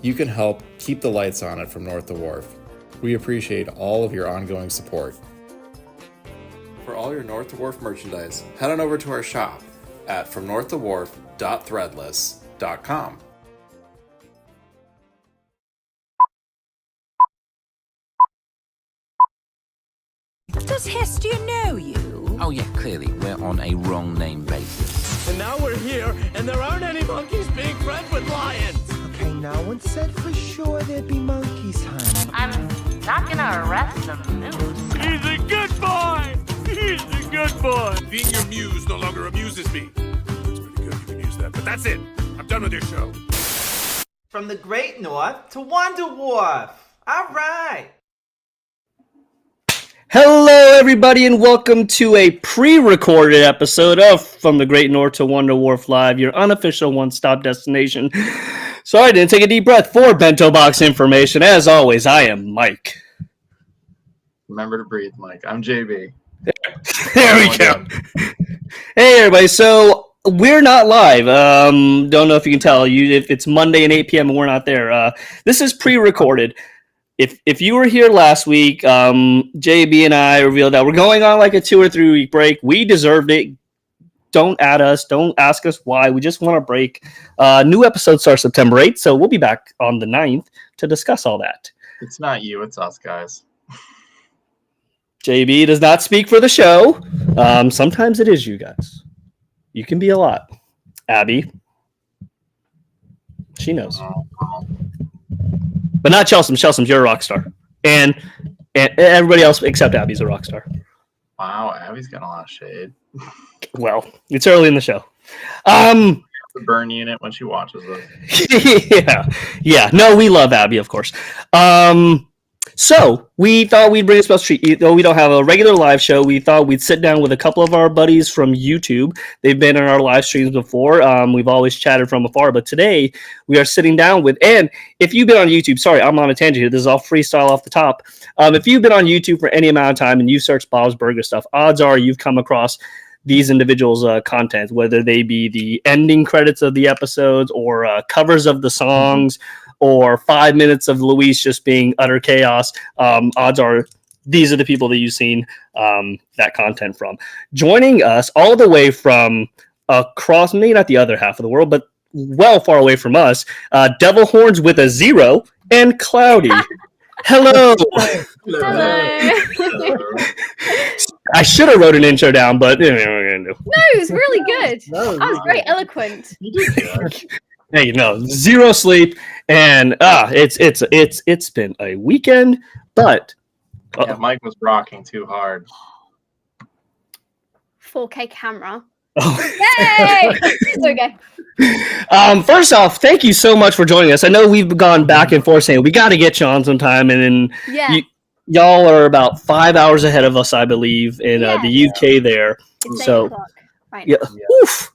You can help keep the lights on at From North to Wharf. We appreciate all of your ongoing support. For all your North to Wharf merchandise, head on over to our shop at fromnorthtowharf.threadless.com. Does Hestia know you? Oh yeah, clearly, we're on a wrong name basis. And now we're here, and there aren't any monkeys being friends with lions! Okay, no one said for sure there'd be monkeys, honey. I'm not gonna arrest the moose. He's a good boy! He's a good boy! Being your muse no longer amuses me. That's pretty good, you can use that. But that's it. I'm done with your show. From the Great North to Wonder Wharf. All right. Hello, everybody, and welcome to a pre-recorded episode of From the Great North to Wonder Wharf Live, your unofficial one-stop destination. Sorry, I didn't take a deep breath for Bento Box information. As always, I am Mike. Remember to breathe, Mike. I'm JB. There we go. Hey, everybody. So we're not live. Don't know if you can tell. If it's Monday at 8 p.m. and we're not there. This is pre-recorded. If you were here last week, JB and I revealed that we're going on like a 2 or 3 week break. We deserved it. Don't add us. Don't ask us why. We just want a break. New episode starts September 8th, so we'll be back on the 9th to discuss all that. It's not you, it's us, guys. JB does not speak for the show. Sometimes it is you guys. You can be a lot. Abby. She knows. But not Chelsea. Chelsea, you're a rock star. And everybody else except Abby's a rock star. Wow, Abby's got a lot of shade. Well, it's early in the show. The burn unit when she watches it. Yeah. No, we love Abby, of course. So we thought we'd bring a special treat. Though we don't have a regular live show, we thought we'd sit down with a couple of our buddies from YouTube. They've been in our live streams before. We've always chatted from afar, but today we are sitting down with, and if you've been on YouTube, sorry, I'm on a tangent here. This is all freestyle off the top. If you've been on YouTube for any amount of time and you search Bob's Burger stuff, odds are you've come across these individuals' content, whether they be the ending credits of the episodes or covers of the songs, or 5 minutes of Luis just being utter chaos. Odds are these are the people that you've seen that content from. Joining us all the way from across, maybe not the other half of the world, but well far away from us, DevilH0rns with a 0 and Cloudy. Hello. Hello. I should have wrote an intro down, but No, it was really good. I was very eloquent. Hey, no, 0 sleep, and it's been a weekend, but Yeah, Mike was rocking too hard. 4K camera. Oh. Yay! It's okay. First off, thank you so much for joining us. I know we've gone back and forth saying we got to get you on sometime, and then y'all are about 5 hours ahead of us, I believe, in the UK there. It's so 8 o'clock right yeah, now. oof.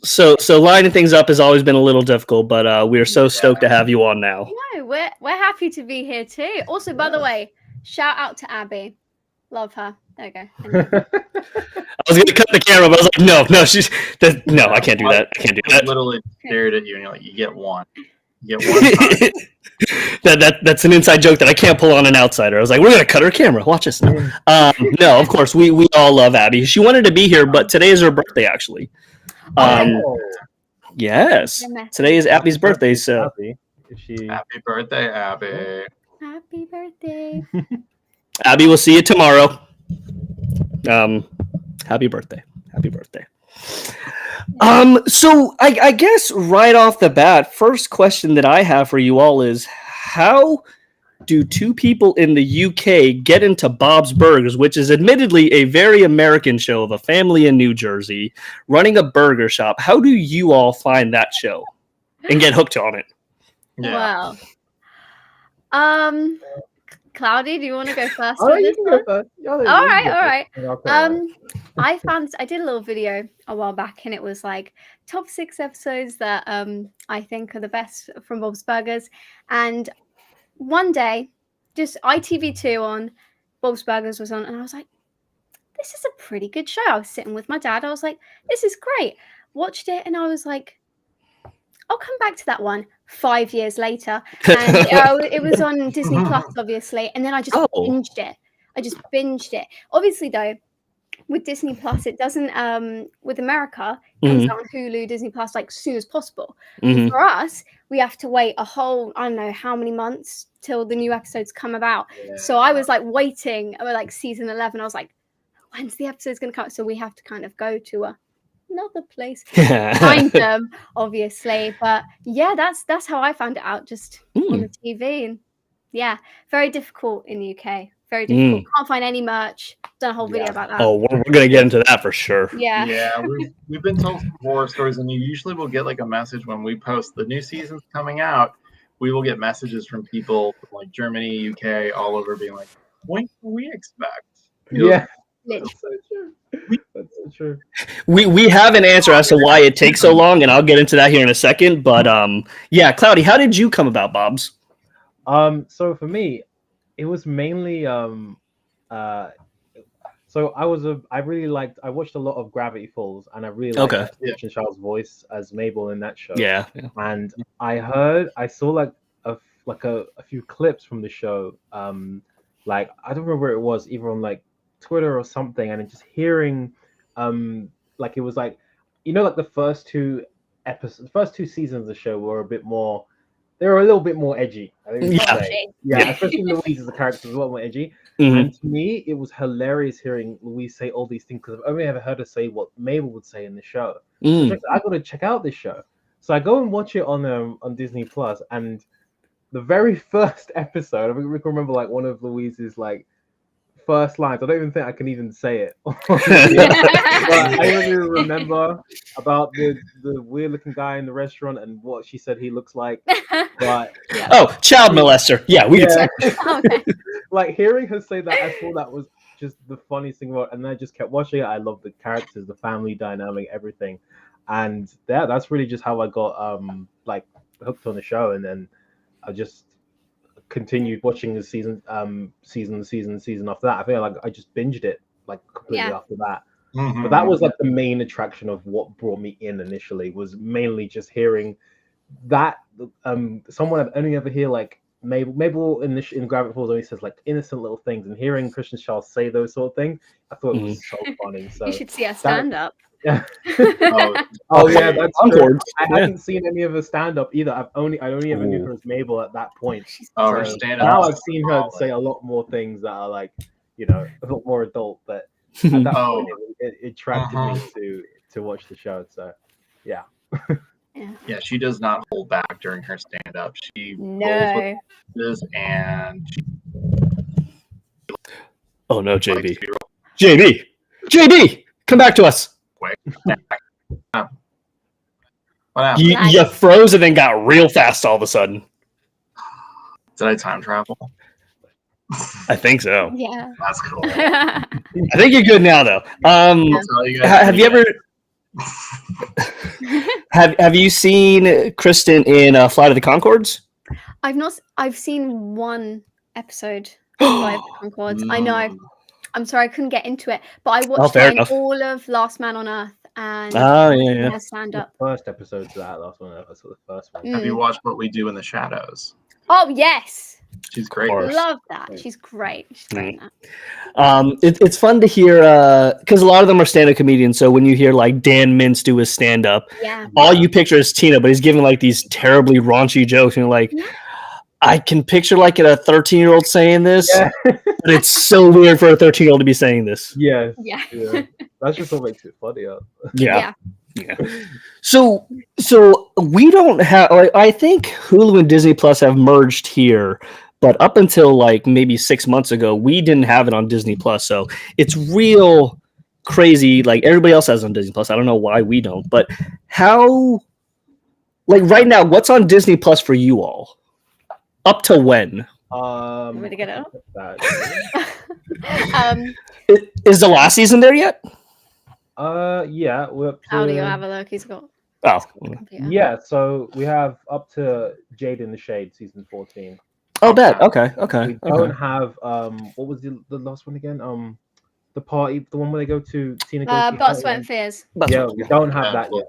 So lining things up has always been a little difficult, but we're so stoked to have you on now. No, we're happy to be here too. Also, by the way, shout out to Abby. Love her. There we go. I was gonna cut the camera, but I was like, no, I can't do that. I can't do that. Literally stared at you and you're like, you get one. You get one time. That's an inside joke that I can't pull on an outsider. I was like, we're gonna cut her camera. Watch this now. No, of course we all love Abby. She wanted to be here, but today is her birthday actually. Yes, today is Abby's birthday. So Happy birthday, Abby. Happy birthday. Abby, we'll see you tomorrow. Happy birthday. So I guess right off the bat, first question that I have for you all is, how do two people in the UK get into Bob's Burgers, which is admittedly a very American show of a family in New Jersey running a burger shop? How do you all find that show and get hooked on it? Yeah. Wow. Cloudy, do you want to go first? All right. I did a little video a while back, and it was like top 6 episodes that I think are the best from Bob's Burgers. And one day, just ITV2 on, Bob's Burgers was on, and I was like, this is a pretty good show. I was sitting with my dad. I was like, this is great. Watched it, and I was like, I'll come back to that one 5 years later. And it was on Disney Plus, obviously. And then I just binged it. Obviously, though, with Disney Plus, it doesn't, with America, it comes out on Hulu, Disney Plus, like, as soon as possible. For us, we have to wait a whole, I don't know how many months till the new episodes come about. Yeah. So I was like waiting, like season 11. I was like, when's the episode's going to come? So we have to kind of go to another place to find them, obviously. But yeah, that's how I found it out, just on the TV. And yeah, very difficult in the UK. Very difficult. Can't find any merch. Done a whole video about that. Oh, we're gonna get into that for sure. Yeah. We've been told some horror stories, and you usually will get like a message when we post the new season's coming out. We will get messages from people from like Germany, UK, all over, being like, "When can we expect?" Yeah, that's so true. That's so true. We have an answer as to why it takes so long, and I'll get into that here in a second. But yeah, Cloudy, how did you come about Bob's? So for me, it was mainly so I watched a lot of Gravity Falls, and I really liked Christian Charles' voice as Mabel in that show. Yeah. And I saw like a few clips from the show. Like I don't remember where it was, either on like Twitter or something, and just hearing like it was like, you know, like the first two seasons of the show were a bit more. They were a little bit more edgy. I think especially Louise as a character was a lot more edgy. And to me, it was hilarious hearing Louise say all these things, because I've only ever heard her say what Mabel would say in the show. So I got to check out this show. So I go and watch it on Disney Plus, and the very first episode, I can remember like one of Louise's like first lines. I don't even think I can even say it. But I only remember about the weird looking guy in the restaurant and what she said he looks like. But child molester. Yeah, we can say. Like hearing her say that, I thought that was just the funniest thing about it. And then I just kept watching it. I love the characters, the family dynamic, everything. And that's really just how I got like hooked on the show. And then I just continued watching the season after that. I feel like I just binged it like completely after that. But that was like the main attraction of what brought me in initially, was mainly just hearing that someone I've only ever hear like Mabel in Gravity Falls only says like innocent little things, and hearing Christian Charles say those sort of things, I thought it was so funny. So you should see her stand up. Yeah. Yeah, that's true. I hadn't seen any of her stand up either. I only ever knew her as Mabel at that point. Her stand up. Now I've seen her say a lot more things that are like, you know, a lot more adult, but at that point it attracted me to watch the show. So yeah. Yeah, she does not hold back during her stand up. She rolls with this, and oh no, JB, come back to us. Quick. You froze and then got real fast all of a sudden. Did I time travel? I think so. Yeah, that's cool. I think you're good now, though. Have you ever? have you seen Kristen in Flight of the Conchords? I've not. I've seen one episode of Flight of the Conchords. I know. I'm sorry, I couldn't get into it, but I watched all of Last Man on Earth and stand up. The first episode of that Last Man on Earth. That's the first one. Have you watched What We Do in the Shadows? Oh yes. She's great. Love that. She's great. She's great in that. It's fun to hear because a lot of them are stand-up comedians. So when you hear like Dan Mintz do his stand-up, all you picture is Tina, but he's giving like these terribly raunchy jokes, and you're like, I can picture like a 13-year-old saying this, but it's so weird for a 13-year-old to be saying this. Yeah. That's just what makes it funny. Yeah. So we don't have. Like, I think Hulu and Disney Plus have merged here, but up until like maybe 6 months ago, we didn't have it on Disney Plus. So it's real crazy. Like everybody else has on Disney Plus. I don't know why we don't. But how? Like right now, what's on Disney Plus for you all? Up to when? Want me to get it up? Is the last season there yet? Yeah. We're up to... How do you have a look? He's got. Oh. Yeah. So we have up to Jade in the Shade season 14. Oh, bet. Okay. We don't have what was the last one again? The party, the one where they go to Tina. Blood, Sweat and Fears. Yeah, we don't have that yet.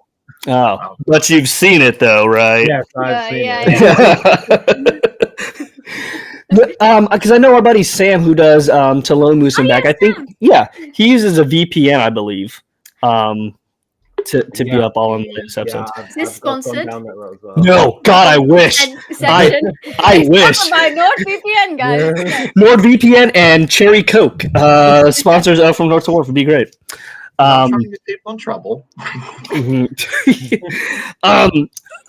Oh, but you've seen it though, right? Yes, I've seen it. Because I know our buddy Sam who does To Lone Moose and Back. I think he uses a VPN, I believe, to be up all in this episode. Is this sponsored? No, God, I wish. I wish. By NordVPN, guys. NordVPN and Cherry Coke, sponsors from North to Wharf, would be great. Trying to get people in trouble.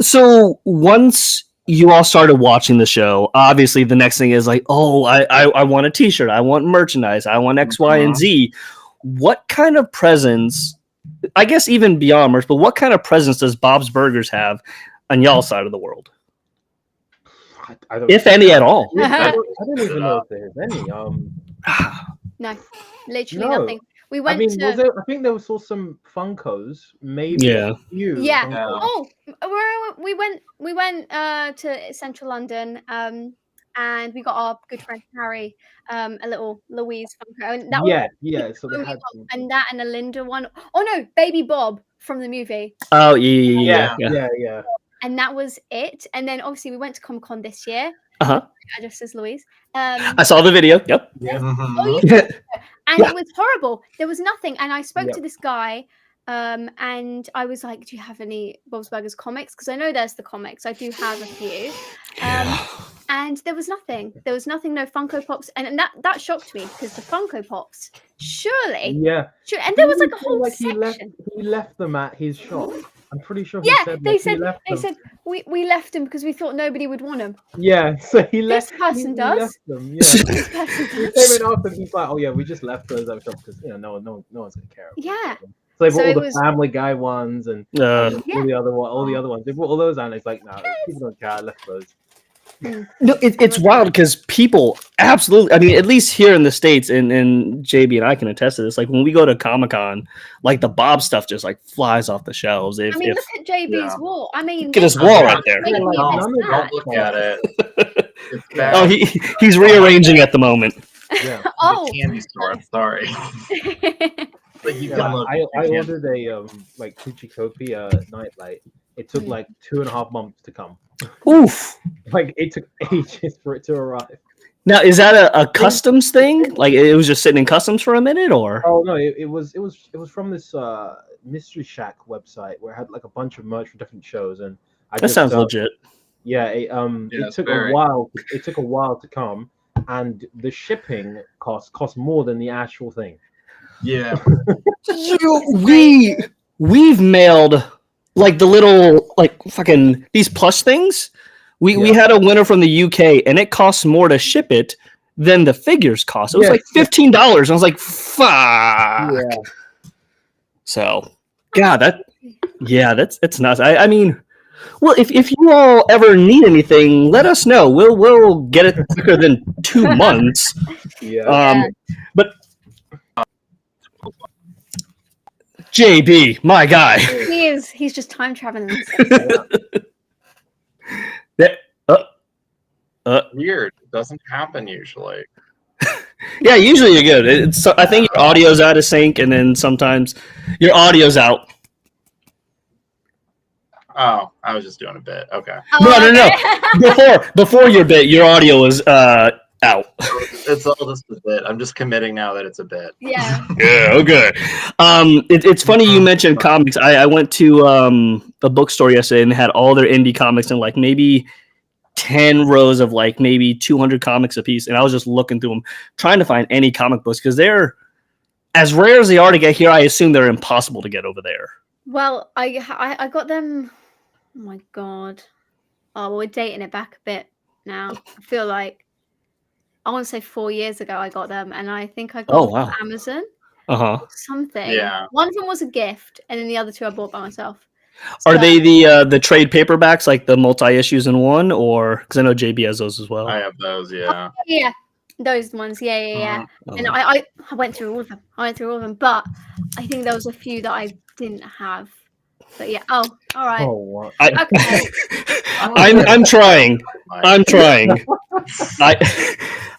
So once you all started watching the show, obviously the next thing is like, oh, I want a t-shirt, I want merchandise, I want X, Y, and Z. What kind of presents, I guess even beyond merch, but what kind of presents does Bob's Burgers have on y'all's side of the world? If any at all. I don't even know if there's any. No, literally nothing. We went I think there was also some Funkos, maybe. Yeah. Funkos. Oh, we went to Central London, and we got our good friend Harry a little Louise Funko, and that was So they had and that and a Linda one. Oh no, Baby Bob from the movie. Oh yeah. And that was it. And then obviously we went to Comic-Con this year. Just as Louise. I saw the video. Yep. Oh, and it was horrible. There was nothing. And I spoke to this guy, and I was like, "Do you have any Bob's Burgers comics? Because I know there's the comics. I do have a few." And there was nothing. There was nothing. No Funko Pops, and that shocked me because the Funko Pops, surely, and there was like a whole section. He left them at his shop. I'm pretty sure. They said we left them because we thought nobody would want them. Yeah, so he left. This person does. Left them. Yeah. This person he came in after. He's like, "Oh yeah, we just left those at shop because no one's gonna care." Yeah. So they brought all the Family Guy ones and all the other ones. They brought all those out. And it's like, no, people don't care. I left those. No, it's wild because people absolutely. I mean, at least here in the States, and JB and I can attest to this. Like when we go to Comic-Con, like the Bob stuff just like flies off the shelves. Look at JB's wall. I mean, look at his wall right there. Don't look at it. Oh, he's rearranging at the moment. Yeah. Candy store. I'm sorry. I ordered a like Kuchikopi nightlight. It took like 2.5 months to come. Oof! Like it took ages for it to arrive. Now, is that a customs thing? Like it was just sitting in customs for a minute, or? Oh no, it was from this Mystery Shack website where it had like a bunch of merch for different shows, and that sounds legit. Yeah, it took a while. It took a while to come, and the shipping cost more than the actual thing. Yeah. We've mailed like the little like fucking these plush things. We had a winner from the UK, and it costs more to ship it than the figures cost. It was like $15. I was like, fuck. Yeah. So, God, that's nuts. I mean, well, if you all ever need anything, let us know. We'll get it quicker than 2 months. But JB, my guy. He's just time traveling. Weird. It doesn't happen usually. Yeah, usually you're good. I think your audio's out of sync, and then sometimes your audio's out. Oh, I was just doing a bit. Okay. No. Before your bit, your audio was out. It's all just a bit. I'm just committing now that it's a bit. Yeah. Yeah. Okay. It's funny you mentioned comics. I went to a bookstore yesterday and they had all their indie comics and like maybe 10 rows of like maybe 200 comics a piece, and I was just looking through them trying to find any comic books because they're as rare as they are to get here. I assume they're impossible to get over there. Well, I got them. Oh my god! Oh, we're dating it back a bit now. I feel like I want to say 4 years ago I got them, and I think I got them on Amazon. Something. Yeah. One of them was a gift, and then the other two I bought by myself. Are they the trade paperbacks, like the multi-issues in one, or because I know JB has those as well? I have those, yeah. Yeah, those ones, yeah. And I went through all of them. But I think there was a few that I didn't have. But yeah. Oh, all right. Oh, what? Okay. I'm trying.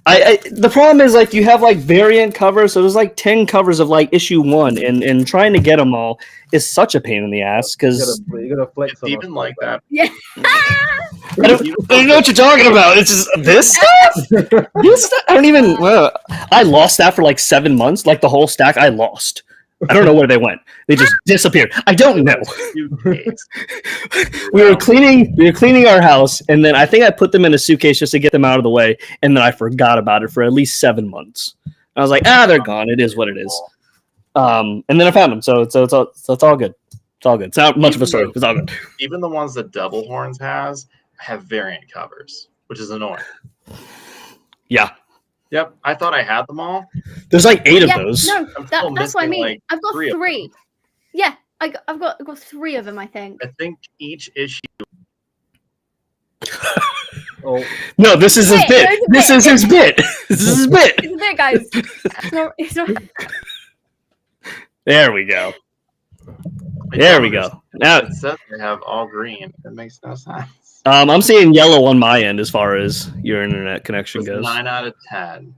The problem is like you have like variant covers, so there's like 10 covers of like issue 1, and trying to get them all is such a pain in the ass because you gotta flex It's even like that. Yeah. I don't know what you're talking about. It's just this stuff. This stuff? I don't even. I lost that for like 7 months. Like the whole stack, I lost. I don't know where they went. They just disappeared. I don't know. We were cleaning our house, and then I think I put them in a suitcase just to get them out of the way, and then I forgot about it for at least 7 months. I was like, they're gone. It is what it is. And then I found them, so it's all good. It's all good. It's not much of a story. It's all good. Even the ones that DevilH0rns has have variant covers, which is annoying. Yeah. Yep, I thought I had them all. There's like 8 of those. No, that's what I mean. Like I've got 3. Yeah, I've got 3 of them, I think. I think each issue. Oh no, this is his bit. This is his bit. This is his bit. It's a bit, guys. It's not... There we go. There we go. Now it says they have all green. It makes no sense. I'm seeing yellow on my end as far as your internet connection goes. 9 out of 10.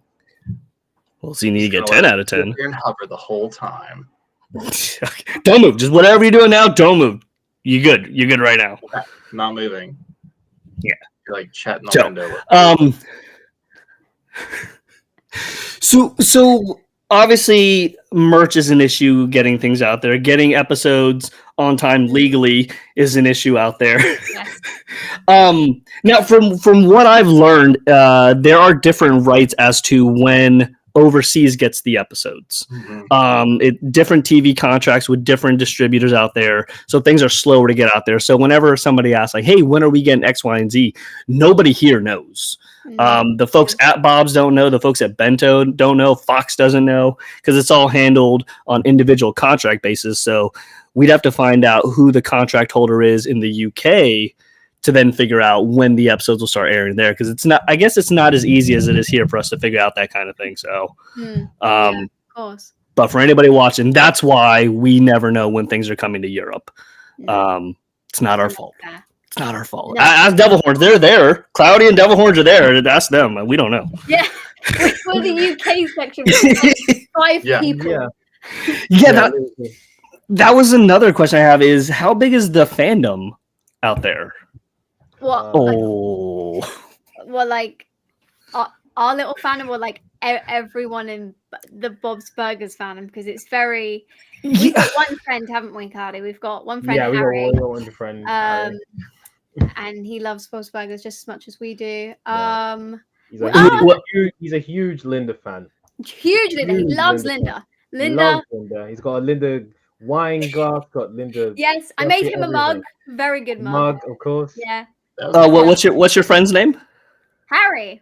Well, so you need to get 10 out of 10. You're in hover the whole time. Don't move. Just whatever you're doing now, don't move. You good. You're good right now. Okay. Not moving. Yeah. You're like chat in the window. So obviously merch is an issue, getting things out there. Getting episodes on time legally is an issue out there. Yes. Now from what I've learned, there are different rights as to when overseas gets the episodes. Different TV contracts with different distributors out there, so things are slower to get out there. So whenever somebody asks like, hey, when are we getting X, Y, and Z, nobody here knows. The folks at Bob's don't know. The folks at Bento don't know. Fox doesn't know, because it's all handled on individual contract basis. So we'd have to find out who the contract holder is in the UK to then figure out when the episodes will start airing there. Because I guess it's not as easy as it is here for us to figure out that kind of thing. So, of course. But for anybody watching, that's why we never know when things are coming to Europe. It's not our fault. It's not our fault. No. Ask DevilH0rns. They're there. Cloudy and DevilH0rns are there. Ask them. We don't know. Yeah. For the UK section, like 5 people. Yeah. That was another question I have is how big is the fandom out there? What? Like our little fandom, or like everyone in the Bob's Burgers fandom, because it's very. We've got one friend, haven't we, Cardi? We've got one friend, Harry. We got one friend. And he loves Bob's Burgers just as much as we do. He's a huge Linda fan. Huge Linda. He loves Linda. Linda. He's got a Linda wine glass. Got Linda. Yes, I made him a mug. Very good mug. Of course. Yeah. What's your friend's name? Harry.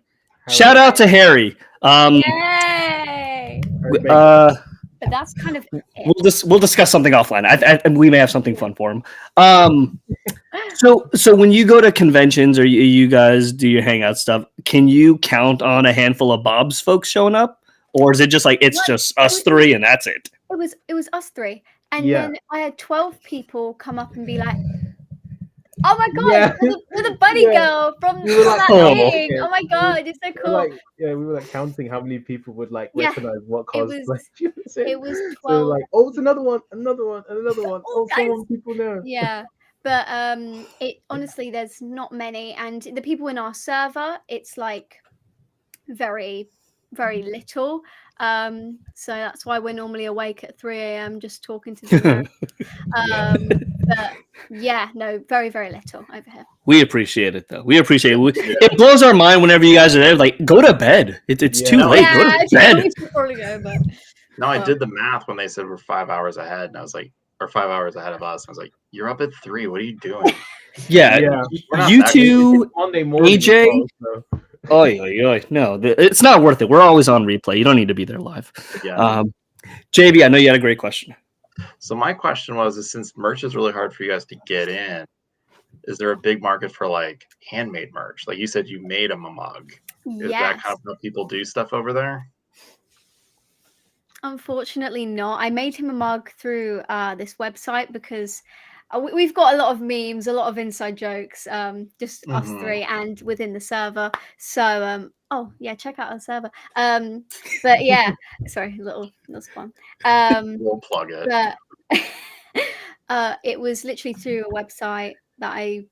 Shout out to Harry. Yay! But that's kind of it. We'll discuss something offline. We may have something fun for him. So when you go to conventions or you guys do your hangout stuff, can you count on a handful of Bob's folks showing up, or is it just like just us 3 and that's it? It was us 3, and then I had 12 people come up and be like, "Oh my god, we're the buddy girl from that thing! Oh my god, it's so cool!" We were like counting how many people would like recognize what cosplay. It was 12. So like, it's another one. Oh, so many people know. Yeah, but it honestly, there's not many, and the people in our server, it's like very, very little. So that's why we're normally awake at 3 a.m. just talking to them. But yeah, no, very, very little over here. We appreciate it, though. We appreciate it. It blows our mind whenever you guys are there. Like, go to bed. It's too late. Go to bed. We should probably go, but... No, I did the math when they said we're 5 hours ahead, and I was like, or 5 hours ahead of us. I was like, you're up at 3. What are you doing? You two, AJ. No, it's not worth it. We're always on replay. You don't need to be there live. Yeah. JB, I know you had a great question. So my question was, since merch is really hard for you guys to get in, is there a big market for like handmade merch? Like you said, you made them a mug. Is that kind of how people do stuff over there? Unfortunately not. I made him a mug through this website because we've got a lot of memes, a lot of inside jokes, just us three and within the server. So oh yeah, check out our server. But yeah, sorry, little spawn. We'll plug it. But it was literally through a website that I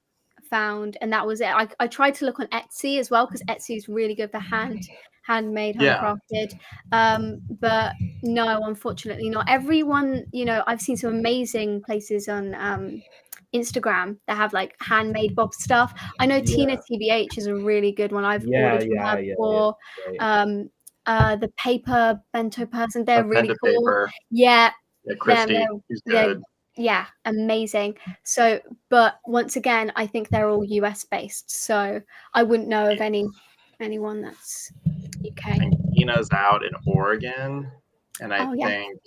found, and that was it. I tried to look on Etsy as well, because Etsy is really good for handmade, handcrafted. But no, unfortunately not. Everyone, I've seen some amazing places on Instagram that have like handmade Bob stuff. I know Tina TBH is a really good one. I've ordered from her before. The paper bento person, they're really cool. Paper. Yeah, Christy, she's good. Yeah, amazing. So, but once again, I think they're all US based, so I wouldn't know of anyone that's UK. I think Tina's out in Oregon, and I think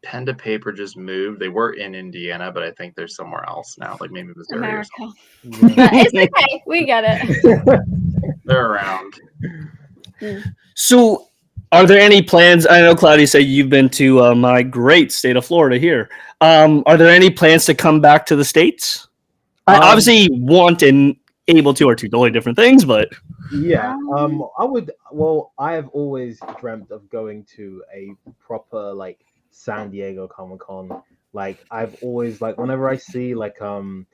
Pen to Paper just moved. They were in Indiana, but I think they're somewhere else now, like maybe Missouri or something. But it's okay, we get it. They're around. So, are there any plans? I know Cloudy said you've been to my great state of Florida here. Are there any plans to come back to the States? I obviously want and able to are two totally different things, but yeah, I would. Well, I have always dreamt of going to a proper like San Diego Comic-Con. Like I've always whenever I see like the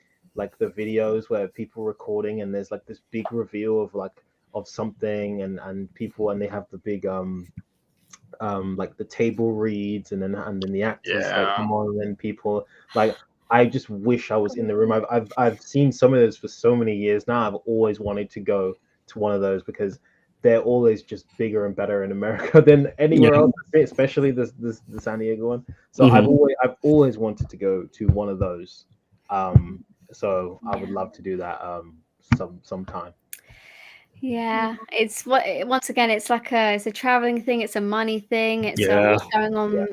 videos where people recording and there's like this big reveal of something and people and they have the big like the table reads and then the actors come on and people I just wish I was in the room. I've seen some of those for so many years now. I've always wanted to go to one of those because they're always just bigger and better in America than anywhere else, especially the San Diego one. So I've always wanted to go to one of those. So I would love to do that sometime. Yeah, once again, it's a traveling thing, it's a money thing, it's what's going on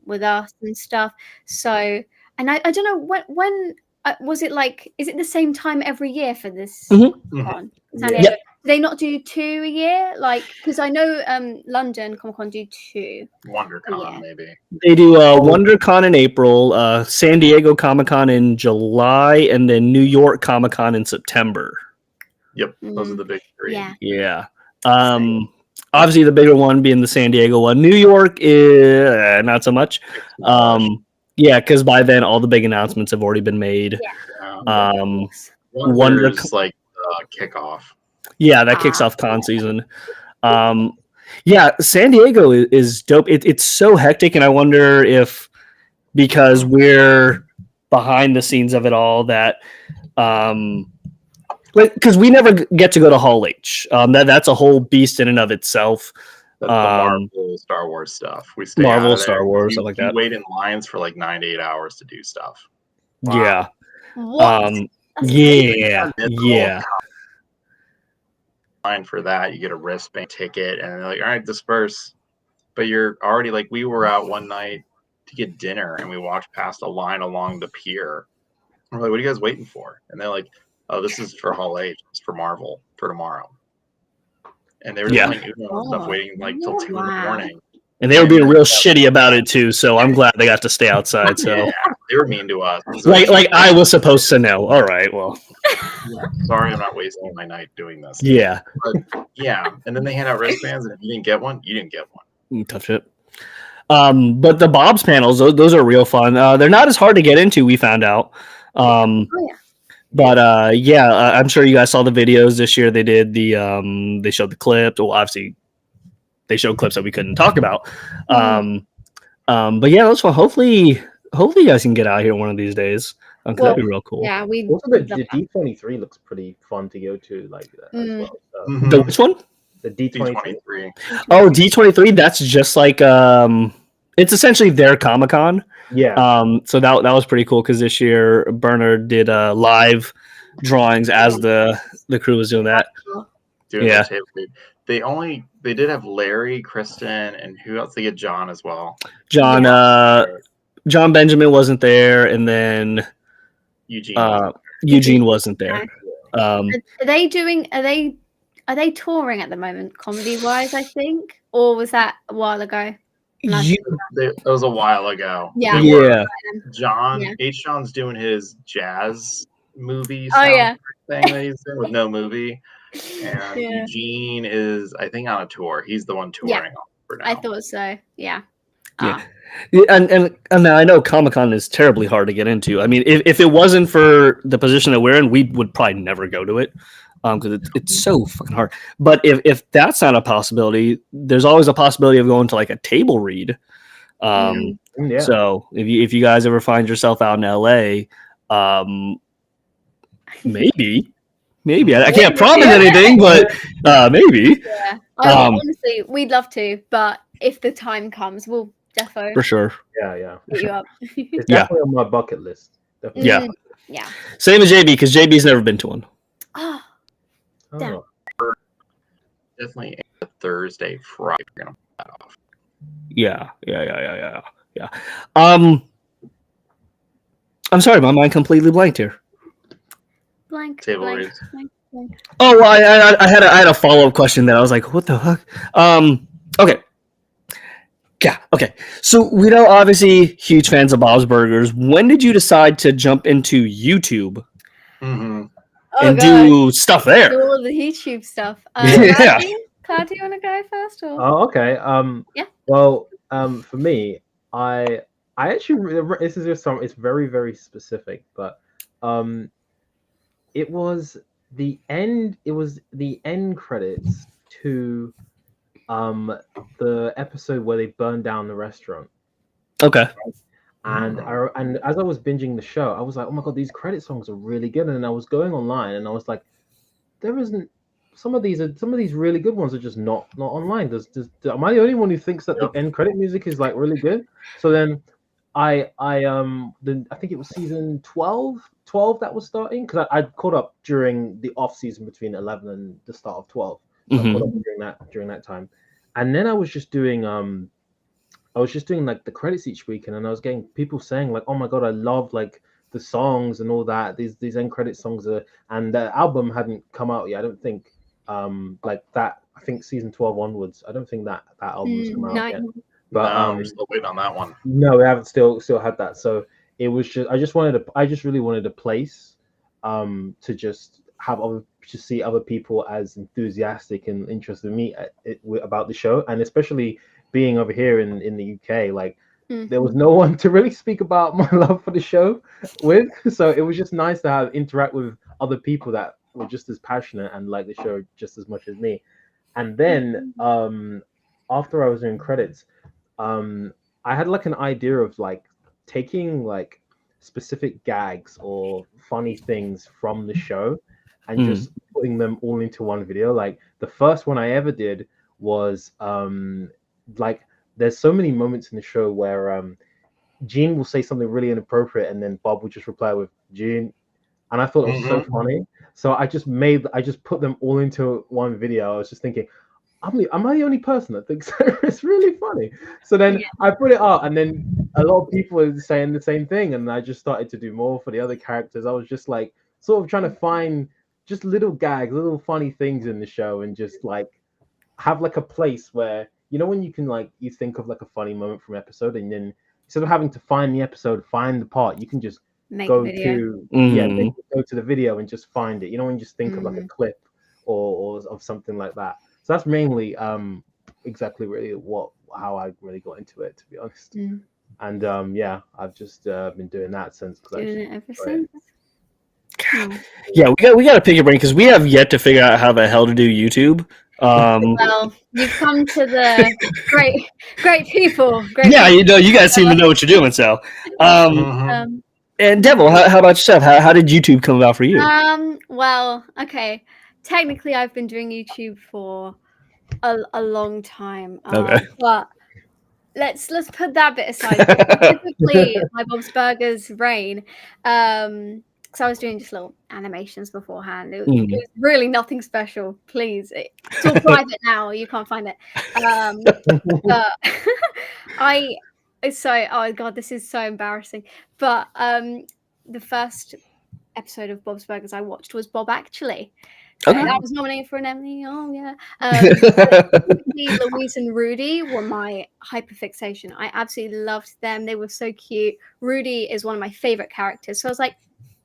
with us and stuff. So, and I don't know when was it is it the same time every year for this con? San Diego? Do they not do 2 a year? Because I know London Comic-Con do 2. WonderCon maybe. They do WonderCon in April, San Diego Comic-Con in July, and then New York Comic-Con in September. Yep, those are the big 3. Yeah. Obviously, the bigger one being the San Diego one. New York is not so much. Yeah, because by then all the big announcements have already been made. Wonder's like kickoff. Yeah, that kicks off con season. Yeah, San Diego is dope. It's so hectic, and I wonder if because we're behind the scenes of it all that. Because we never get to go to Hall H. That's a whole beast in and of itself. That's the Marvel Star Wars stuff. We stay Marvel, out of there. Star Wars, stuff like that. We wait in lines for 9 to 8 hours to do stuff. Wow. Yeah. What? Yeah. Line for that, you get a wristband ticket, and they're like, "All right, disperse." But you're already we were out one night to get dinner, and we walked past a line along the pier. We're like, "What are you guys waiting for?" And they're like, "Oh, this is for Hall H. It's for Marvel for tomorrow." And they were just stuff waiting till 2 in the morning. And they were being real shitty about it too, so I'm glad they got to stay outside. So they were mean to us. So I was supposed to know. All right, well. Sorry, I'm not wasting my night doing this. Yeah. But and then they hand out wristbands, and if you didn't get one, you didn't get one. Tough shit. But the Bob's panels, those are real fun. They're not as hard to get into, we found out. But I'm sure you guys saw the videos this year. They did they showed the clip. Well, obviously, they showed clips that we couldn't talk about. But yeah, that's fun. Hopefully, you guys can get out here one of these days. That'd be real cool. Yeah, also the D23 looks pretty fun to go to as well. So. The which one? The D23. Oh, D23. That's just it's essentially their Comic-Con. Yeah. So that was pretty cool because this year Bernard did live drawings as the crew was doing that. They did have Larry, Kristen, and who else? They get John as well. John Benjamin wasn't there, and then Eugene wasn't there. Are they touring at the moment, comedy wise? I think, or was that a while ago? It was a while ago. Yeah. Yeah. John John's doing his jazz movie Oh yeah. thing that he's doing with no movie, and Eugene is, I think, on a tour. He's the one touring for now. I thought so. Yeah. Yeah. And now I know Comic-Con is terribly hard to get into. I mean, if it wasn't for the position that we're in, we would probably never go to it because it's so fucking hard. But if that's not a possibility, there's always a possibility of going to like a table read. So if you guys ever find yourself out in LA, maybe I can't promise anything, but maybe. Yeah. Honestly, we'd love to, but if the time comes, we'll defo for sure. Yeah. Hit you up. It's definitely on my bucket list. Definitely. Yeah. Same as JB, because JB's never been to one. Oh. Damn. Definitely a Thursday, Friday. We're gonna put that off. Yeah. I'm sorry, my mind completely blanked here. Blank. Oh, well, I had a follow-up question that I was like, what the fuck? Okay. Yeah, okay. So we know obviously huge fans of Bob's Burgers. When did you decide to jump into YouTube and do stuff there? Do all the YouTube stuff. Cloud, do you want to go first? Or? Oh, okay. Yeah. Well, for me, I actually, this is just it's very, very specific, but it was the end credits to the episode where they burned down the restaurant. Okay. And as I was binging the show, I was like, oh my god, these credit songs are really good. And I was going online and I was like, there isn't some of these really good ones are just not online. Am I the only one who thinks that the end credit music is like really good? So then I think it was season 12 that was starting, because I caught up during the off season between 11 and the start of 12. So I caught up during that time. And then I was just doing like the credits each week, and then I was getting people saying like, oh my god, I love like the songs and all that. These end credit songs and the album hadn't come out yet. I don't think like that. I think season 12 onwards. I don't think that album has come out yet. But we're still waiting on that one. No, we haven't still had that. So it was just I just really wanted a place to just have to see other people as enthusiastic and interested in me about the show, and especially being over here in the UK, like there was no one to really speak about my love for the show with. So it was just nice to interact with other people that were just as passionate and like the show just as much as me. And then after I was doing credits, I had like an idea of like taking like specific gags or funny things from the show and just putting them all into one video. Like the first one I ever did was like there's so many moments in the show where Gene will say something really inappropriate and then Bob would just reply with Gene, and I thought it was so funny. So I just put them all into one video. I was just thinking, am I the only person that thinks it's really funny? So then I put it out, and then a lot of people are saying the same thing, and I just started to do more for the other characters. I was just like sort of trying to find just little gags, little funny things in the show, and just like have like a place where, you know, when you can like, you think of like a funny moment from an episode, and then instead of having to find the episode, find the part, you can just go to the video and just find it. You know, when you just think of like a clip or of something like that. So that's mainly exactly really how I really got into it, to be honest. And I've just been doing that since. Doing it ever since. Yeah, we got to pick your brain because we have yet to figure out how the hell to do YouTube. Well, you've come to the great people. You know, you guys seem to know what you're doing. So, and Devil, how about yourself? How did YouTube come about for you? Well, okay. Technically, I've been doing YouTube for a long time. Okay. But let's put that bit aside. Specifically, my Bob's Burgers reign. So I was doing just little animations beforehand. It was really nothing special. Please, it's all private now. You can't find it. But oh god, this is so embarrassing. But the first episode of Bob's Burgers I watched was Bob Actually. Okay. I was nominated for an Emmy. Oh yeah. Louise and Rudy were my hyperfixation. I absolutely loved them. They were so cute. Rudy is one of my favorite characters. So I was like,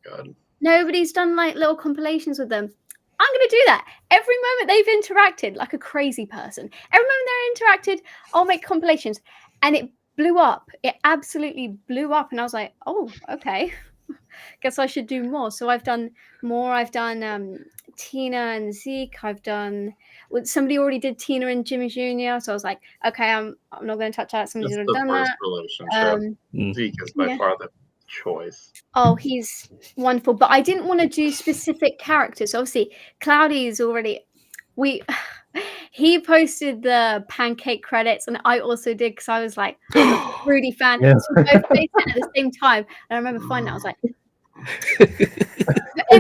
God. Nobody's done like little compilations with them. I'm going to do that. Every moment they've interacted like a crazy person. Every moment they're interacted, I'll make compilations. And it blew up. It absolutely blew up. And I was like, oh, okay. Guess I should do more. So I've done more. I've done Tina and Zeke. I've done... somebody already did Tina and Jimmy Jr. So I was like, okay, I'm not going to touch that. Somebody's already done that. Relationship. Zeke is by far the choice. Oh, he's wonderful. But I didn't want to do specific characters. Obviously, Cloudy's already... He posted the pancake credits, and I also did because I was like, I'm a Rudy fan. Yeah. So we both posted it at the same time. And I remember finding out, I was like...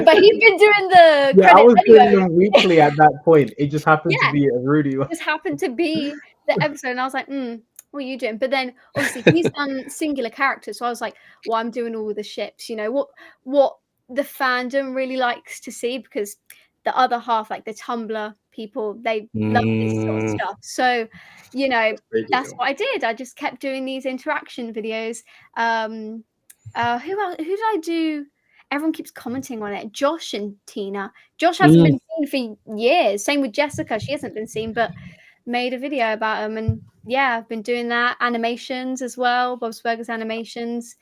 but he's been doing the Yeah, I was anyway. doing them weekly at that point. It just happened to be a Rudy one. It just happened to be the episode, and I was like, what are you doing? But then obviously he's done singular characters, so I was like, well, I'm doing all the ships, you know, what the fandom really likes to see, because the other half, like the Tumblr people, they love this sort of stuff. So, you know, that's what I did. I just kept doing these interaction videos. Who else? Who did I do? Everyone keeps commenting on it. Josh and Tina. Josh hasn't been seen for years. Same with Jessica. She hasn't been seen, but made a video about them. And yeah, I've been doing that. Animations as well. Bob's Burgers animations.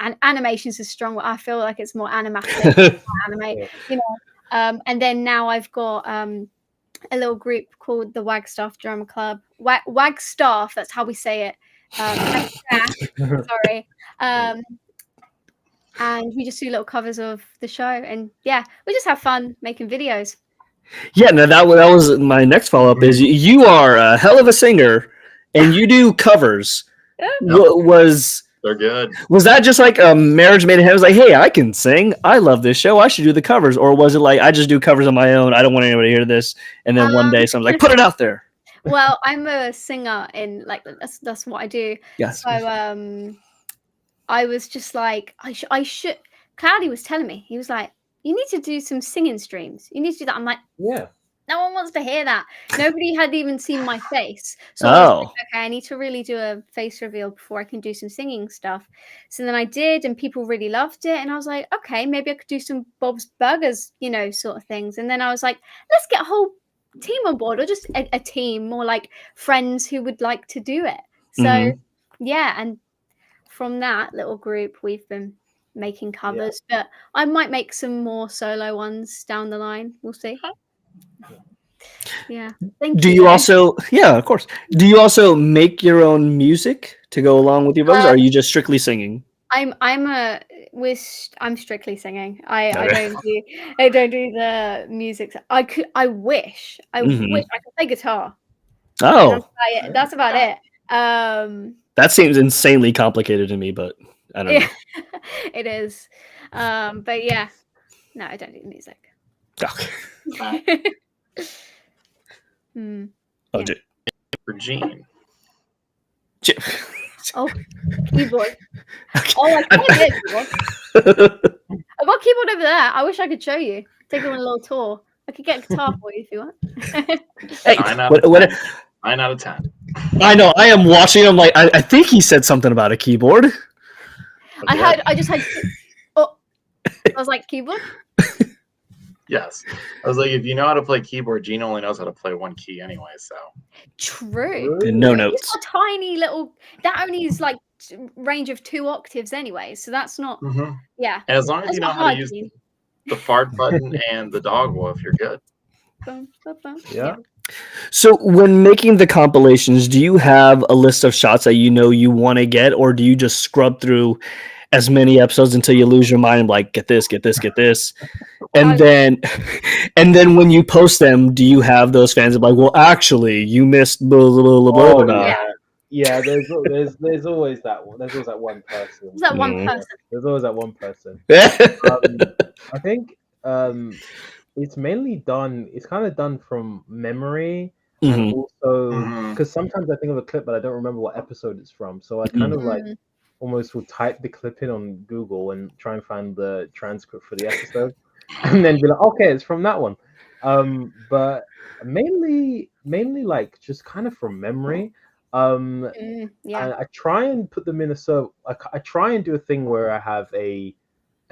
And animations is strong. I feel like it's more animatic. Anime, you know. And then now I've got a little group called the Wagstaff Drama Club. Wagstaff, that's how we say it. Sorry. And we just do little covers of the show, and yeah, we just have fun making videos. Yeah, no, that was my next follow-up. Is you are a hell of a singer, and you do covers. They're good. Was that just like a marriage made in heaven? It was like, hey, I can sing. I love this show. I should do the covers. Or was it like, I just do covers on my own. I don't want anybody to hear this. And then one day someone's like, put it out there. Well, I'm a singer in like, that's what I do. Yes. So I was just like, I should. Cloudy was telling me, he was like, you need to do some singing streams. You need to do that. I'm like, yeah. No one wants to hear that. Nobody had even seen my face. So I was like, okay, I need to really do a face reveal before I can do some singing stuff. So then I did, and people really loved it. And I was like, okay, maybe I could do some Bob's Burgers, you know, sort of things. And then I was like, let's get a whole team on board, or just a team, more like friends who would like to do it. So yeah, and from that little group, we've been making covers, but I might make some more solo ones down the line. We'll see. Yeah. Do you also? Yeah, of course. Do you also make your own music to go along with your videos, or are you just strictly singing? I'm strictly singing. I don't do the music. I wish I could play guitar. Oh, that's about it. That seems insanely complicated to me, but I don't know. It is. But yeah, no, I don't do music. Okay. Oh, for Gene. Oh, keyboard. Oh, I can't get keyboard. I've got a keyboard over there. I wish I could show you. Take you on a little tour. I could get a guitar for you if you want. Hey, 9 out of 10. I know. I am watching. I'm like, I think he said something about a keyboard. I just had. Oh, I was like, keyboard. Yes. I was like, if you know how to play keyboard, Gene only knows how to play one key anyway, so. True. And no notes. It's a tiny little, that only is like range of 2 octaves anyway, so that's not, yeah. And as long as you know how to use the fart button and the dog wolf, you're good. Yeah. So when making the compilations, do you have a list of shots that you know you want to get, or do you just scrub through as many episodes until you lose your mind, like get this, and then when you post them, do you have those fans of like, well, actually, you missed blah blah blah blah? Yeah, there's always that one. There's always that one person. There's that one person. There's always that one person. I think it's mainly done. It's kind of done from memory, and also because sometimes I think of a clip, but I don't remember what episode it's from. So I kind of like almost will type the clip in on Google and try and find the transcript for the episode, and then be like, okay, it's from that one. But mainly like just kind of from memory. Yeah. I try and put them in a I try and do a thing where I have a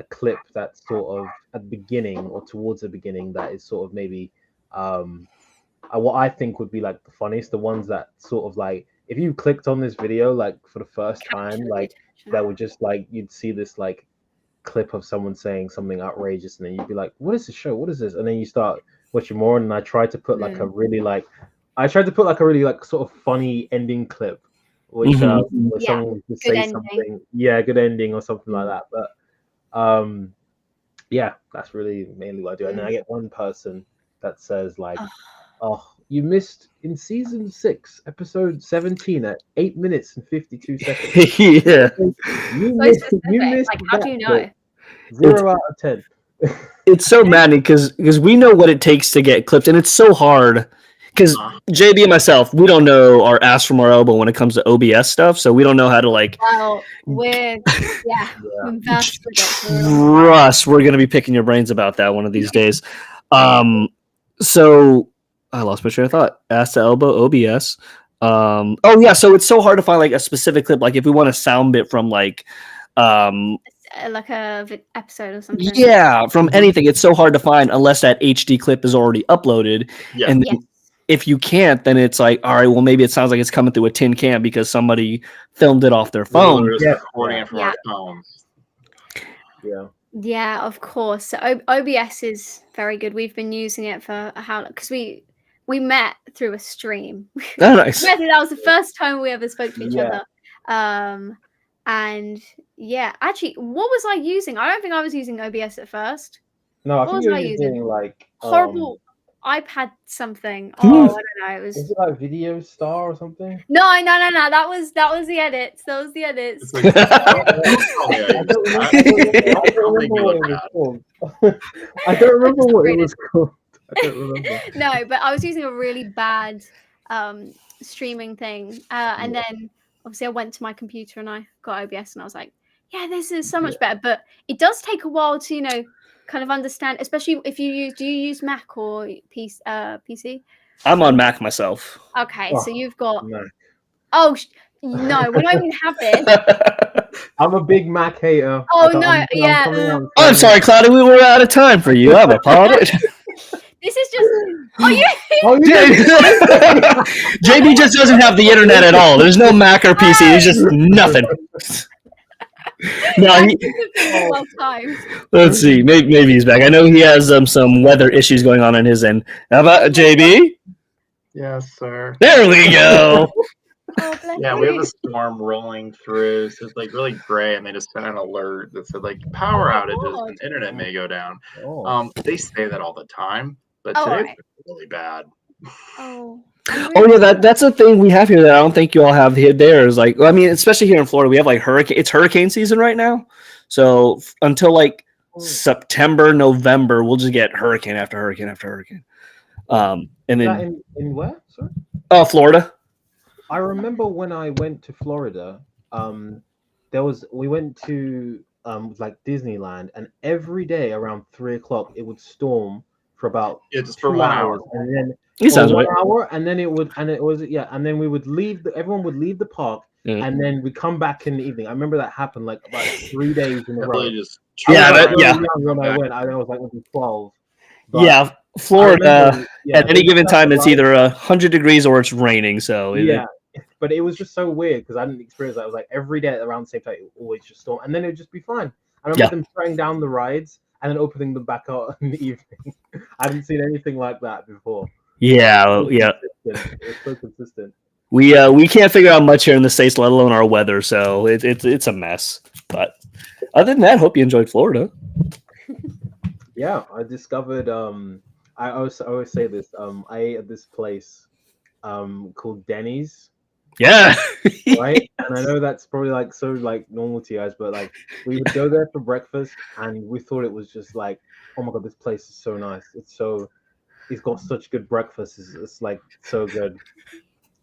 clip that's sort of at the beginning or towards the beginning that is sort of maybe what I think would be like the funniest, the ones that sort of like if you clicked on this video like for the first time, like that would just like you'd see this like clip of someone saying something outrageous, and then you'd be like, "What is this show? What is this?" And then you start watching more. And I tried to put like a really like sort of funny ending clip, which where someone would say something, good ending or something like that. But yeah, that's really mainly what I do. And then I get one person that says like, "Oh, you missed in season 6, episode 17 at 8 minutes and 52 seconds." Yeah, you missed like, how do you know? 0 out of 10. It's so maddening because we know what it takes to get clipped, and it's so hard. Because JB and myself, we don't know our ass from our elbow when it comes to OBS stuff, so we don't know how to like. Well, we're Russ, we're gonna be picking your brains about that one of these days. So I lost my train of thought. Ass to elbow, OBS. So it's so hard to find like a specific clip. Like if we want a sound bit from like a episode or something. Yeah, from anything, it's so hard to find unless that HD clip is already uploaded. Yeah. And if you can't, then it's like, all right, well, maybe it sounds like it's coming through a tin can because somebody filmed it off their phone. Recording it from our phones. Yeah. Yeah, of course. So OBS is very good. We've been using it for how because we met through a stream. Oh, nice. That was the first time we ever spoke to each other. And yeah, actually, what was I using? I don't think I was using OBS at first. No, I think you were using like horrible iPad something. Oh, I don't know. It was it like Video Star or something? No. That was the edits. Those the edits. I don't remember what it was called. I don't remember. No, but I was using a really bad streaming thing, and then obviously I went to my computer and I got OBS, and I was like, yeah, this is so much better. But it does take a while to kind of understand, especially if you use Mac or PC. I'm on Mac myself. Okay, so you've got no, we don't even have it. I'm a big Mac hater. I'm sorry, Cloudy, we were out of time for you. I'm apologize. This is just JB just doesn't have the internet at all. There's no Mac or PC. There's just nothing. No, let's see. Maybe he's back. I know he has some weather issues going on his end. How about JB? Yes, sir. There we go. Yeah, we have a storm rolling through, so it's like really gray, and they just sent an alert that said like power outages and internet may go down. They say that all the time, but today it's really bad. Oh yeah, that's a thing we have here that I don't think you all have here. There is like, I mean, especially here in Florida, we have like it's hurricane season right now. So until like September, November, we'll just get hurricane after hurricane after hurricane. And then in where? Sorry. Florida. I remember when I went to Florida, we went to like Disneyland, and every day around 3:00 it would storm for about just for 1 hour, and then hour, and then and then we would leave. Everyone would leave the park, and then we come back in the evening. I remember that happened like about 3 days in a row. When I went, I was like 12. Yeah, Florida at any given time it's either 100 degrees or it's raining. So but it was just so weird because I didn't experience that. It was like every day around the same time, it always just storm, and then it'd just be fine. I remember them shutting down the rides and then opening them back out in the evening. I hadn't seen anything like that before. It's so consistent. We can't figure out much here in the States, let alone our weather. So it's a mess. But other than that, hope you enjoyed Florida. Yeah, I discovered. I always say this. I ate at this place called Denny's. Yeah. Right? And I know that's probably like so like normal to you guys, but like we would go there for breakfast and we thought it was just like, oh my god, this place is so nice. It's got such good breakfast. It's like so good.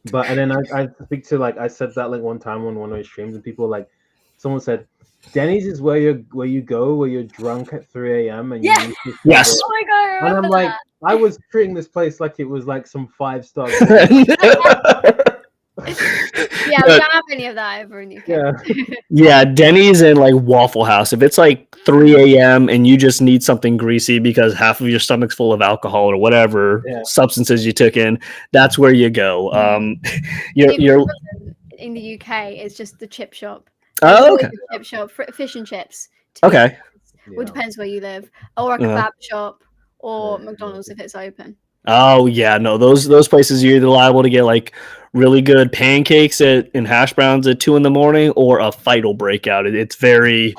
But and then I speak to like I said that like one time on one of my streams, and people like someone said Denny's is where you go where you're drunk at 3 a.m. and yes. Oh my god, and I'm like, I was treating this place like it was like some 5-star. Yeah, we don't have any of that over in UK. Yeah. Yeah, Denny's and like Waffle House. If it's like 3 a.m. and you just need something greasy because half of your stomach's full of alcohol or whatever substances you took in, that's where you go. You're in the UK, it's just the chip shop. Oh, okay. The chip shop, fish and chips. Okay. Well, it depends where you live, or a kebab shop, or McDonald's if it's open. Oh yeah, no, those places you're either liable to get like really good pancakes and hash browns at 2 a.m. or a fight will break out. It's very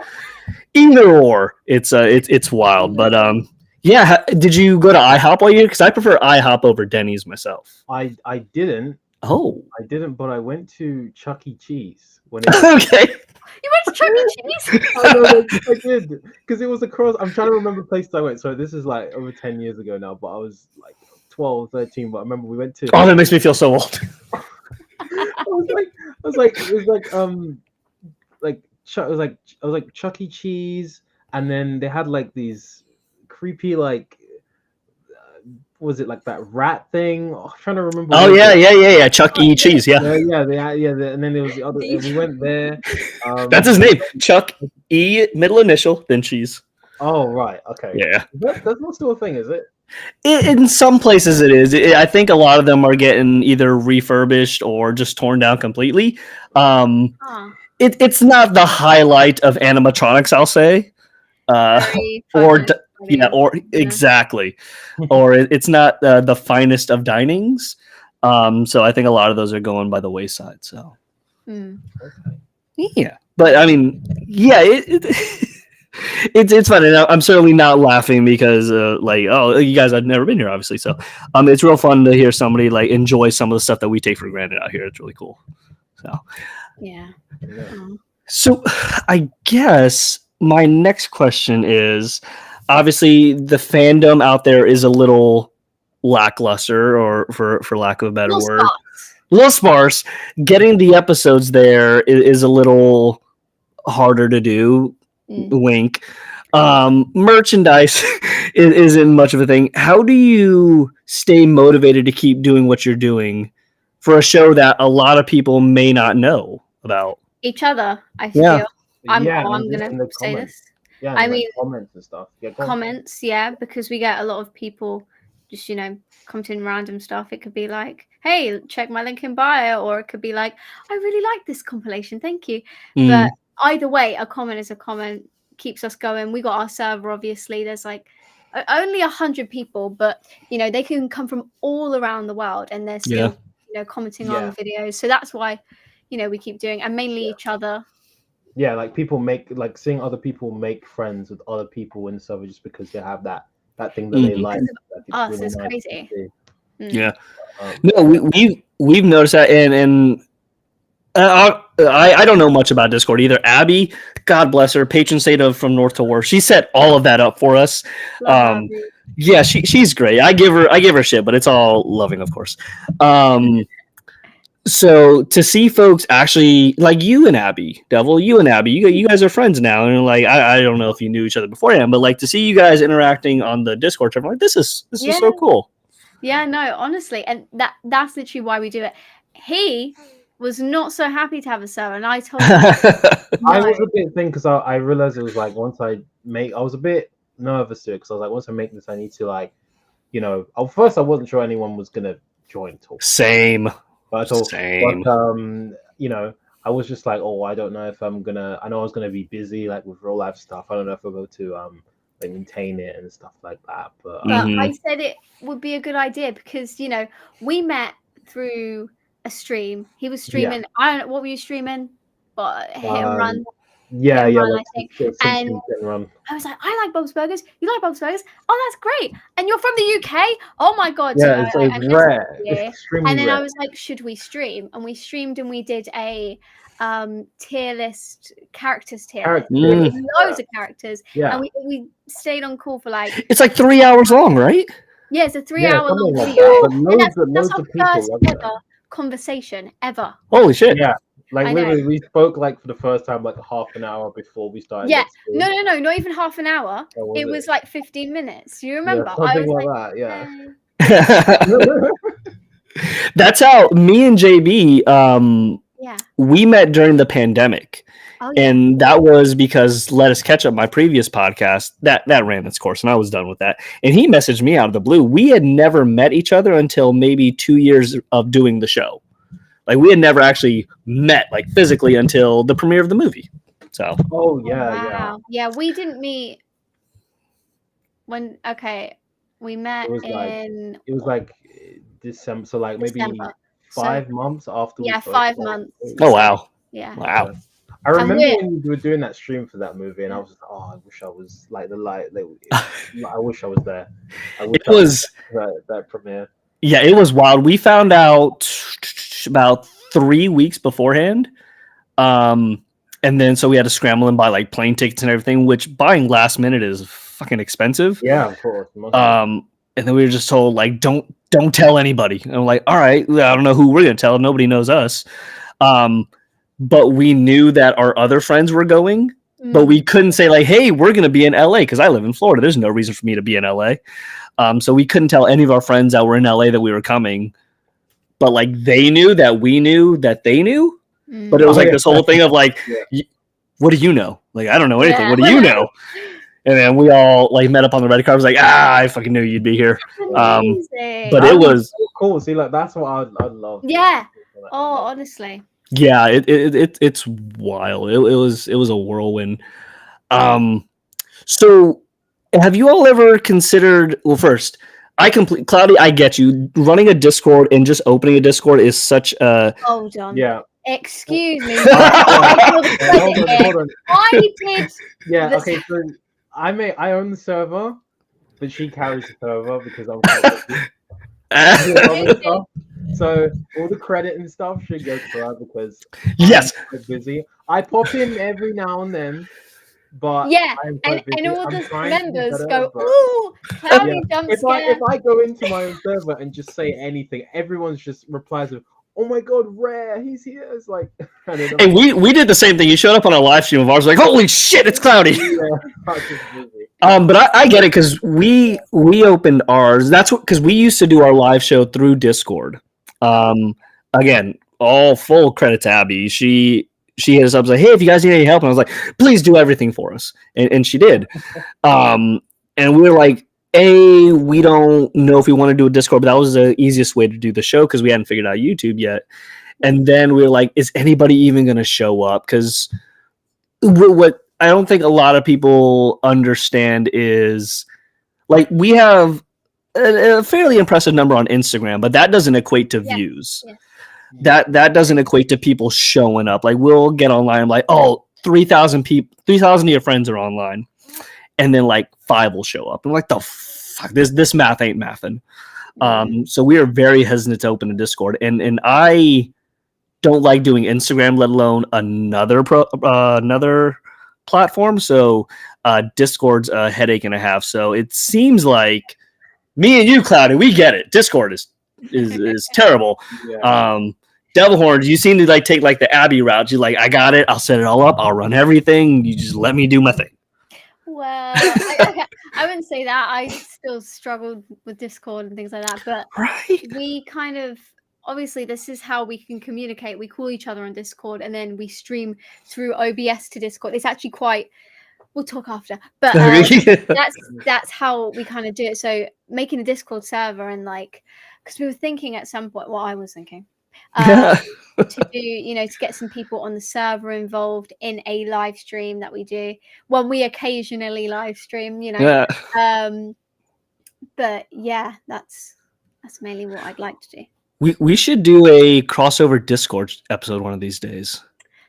either or. It's wild, but yeah. Did you go to IHOP all year? Because I prefer IHOP over Denny's myself. I didn't. Oh, I didn't, but I went to Chuck E. Cheese when okay. You went to Chuck E. Cheese? I did, because it was across. I'm trying to remember the places I went. So this is like over 10 years ago now, but I was like 12, 13. But I remember we went to. Oh, that makes me feel so old. I was like, Chuck E. Cheese, and then they had like these creepy was it like that rat thing? Oh, I'm trying to remember. Oh yeah. Chuck E. Cheese, yeah. And then there was the other. We went there. That's his name, Chuck E. Middle initial, then Cheese. Oh right, okay. Yeah. That's not still a thing, is it? In some places it is. I think a lot of them are getting either refurbished or just torn down completely. It's not the highlight of animatronics, I'll say. Exactly. Or it's not the finest of dinings. So I think a lot of those are going by the wayside. So yeah, but I mean, yeah, it's funny. I'm certainly not laughing because you guys have never been here, obviously. So it's real fun to hear somebody like enjoy some of the stuff that we take for granted out here. It's really cool. So yeah. So I guess my next question is, obviously the fandom out there is a little lackluster, or for lack of a better word, a little sparse. Getting the episodes there is a little harder to do. Wink. Merchandise isn't much of a thing. How do you stay motivated to keep doing what you're doing for a show that a lot of people may not know about? Each other, I feel. I'm gonna say this. Yeah, I mean, comments and stuff. Comments, because we get a lot of people just, commenting random stuff. It could be like, hey, check my link in bio, or it could be like, I really like this compilation, thank you. But either way, a comment is a comment, keeps us going. We got our server, obviously. There's like only 100 people, but they can come from all around the world, and they're still commenting on videos. So that's why we keep doing, and mainly each other. Yeah, like people seeing other people make friends with other people in the server just because they have that thing that they like. Us, it's crazy. Yeah. No, we've noticed that, and I don't know much about Discord either. Abby, God bless her, patron saint from North to War. She set all of that up for us. Yeah, she's great. I give her shit, but it's all loving, of course. So to see folks actually like you and Abby, you guys are friends now, and like I don't know if you knew each other beforehand, but like to see you guys interacting on the Discord, I'm like, this is so cool. Yeah, no, honestly, and that's literally why we do it. He was not so happy to have a server, and I told him I was a bit thin because I realized it was like once I was a bit nervous to it because I was like, once I make this, I need to first I wasn't sure anyone was gonna join talk. Same. But I was just like, I don't know if I'm gonna. I know I was gonna be busy like with real life stuff. I don't know if I'll go to maintain it and stuff like that. But I said it would be a good idea because we met through a stream. He was streaming. I don't know what were you streaming, but hit and run. Yeah, I think. And I was like, I like Bob's Burgers. You like Bob's Burgers? Oh, that's great. And you're from the UK? Oh my god. Yeah, so it's rare. It's and then rare. I was like, should we stream? And we streamed, and we did a tier list, characters tier list. Loads of characters. Yeah. And we stayed on call for like, it's like 3 hours long, right? Yeah, it's a 3 hour long like video. that. And that's our first ever conversation ever. Holy shit. Yeah. Like literally, we spoke like for the first time like half an hour before we started. Yeah, no, not even half an hour. It was like 15 minutes. You remember? Yeah, something I was like that. Yeah. That's how me and JB we met during the pandemic. Oh, yeah. And that was because Let Us Catch Up, my previous podcast, that ran its course and I was done with that. And he messaged me out of the blue. We had never met each other until maybe 2 years of doing the show. Like we had never actually met like physically until the premiere of the movie. So yeah, we didn't meet when we met it was like December, so like maybe 5 months after. Yeah, 5 months. Oh wow. Yeah. Wow. I remember when you were doing that stream for that movie, and I was just, I wish I was like I wish I was there. It was that premiere. Yeah, it was wild. We found out about 3 weeks beforehand. And then so we had to scramble and buy like plane tickets and everything, which buying last minute is fucking expensive. Yeah, of course. And then we were just told like don't tell anybody. And I'm like, all right, I don't know who we're gonna tell. Nobody knows us. But we knew that our other friends were going, but we couldn't say like, hey, we're gonna be in LA because I live in Florida. There's no reason for me to be in LA. So we couldn't tell any of our friends that were in LA that we were coming. But like they knew that we knew that they knew. But it was like this whole thing of like, what do you know? Like, I don't know anything. What do you know? And then we all like met up on the red carpet. I was like, I fucking knew you'd be here. But it was so cool. See, like that's what I'd love. Yeah. Oh, honestly. Yeah, it's wild. It was a whirlwind. So have you all ever considered? Well, first, Cloudy. I get you. Running a Discord and just opening a Discord is such a. Hold on. Yeah. Excuse me. Hold on. I did. Yeah. Okay. So I own the server, but she carries the server because I'm quite busy. So all the credit and stuff should go to her because yes, I'm busy. I pop in every now and then, but yeah, and all the members go, "Ooh, Cloudy jump scare." If I go into my own server and just say anything, everyone's just replies with, "Oh my god, Rare, he's here!" It's like, hey, we did the same thing. You showed up on a live stream of ours, like, holy shit, it's Cloudy. But I get it because we opened ours. That's what because we used to do our live show through Discord. Again, all full credit to Abby. She hit us up like, hey, if you guys need any help, and I was like, please do everything for us, and she did. And we were like, we don't know if we want to do a Discord, but that was the easiest way to do the show because we hadn't figured out YouTube yet. And then we were like, is anybody even going to show up? Because what I don't think a lot of people understand is like we have a fairly impressive number on Instagram, but that doesn't equate to views. Yeah. That doesn't equate to people showing up. Like we'll get online, I'm like, 3,000 people, 3,000 of your friends are online, and then like 5 will show up. I'm like, the fuck, this math ain't mathin'. So we are very hesitant to open a Discord, and I don't like doing Instagram, let alone another platform. So Discord's a headache and a half. So it seems like me and you, Cloudy, we get it. Discord is terrible. Yeah. DevilH0rns, you seem to like take like the Abby route. You're like, I got it. I'll set it all up. I'll run everything. You just let me do my thing. Well, I wouldn't say that. I still struggled with Discord and things like that. But we kind of, obviously, this is how we can communicate. We call each other on Discord, and then we stream through OBS to Discord. It's actually quite. We'll talk after, but that's how we kind of do it. So making a Discord server and like, because we were thinking at some point, I was thinking to do, to get some people on the server involved in a live stream that we do when we occasionally live stream, but yeah, that's mainly what I'd like to do. We should do a crossover Discord episode one of these days.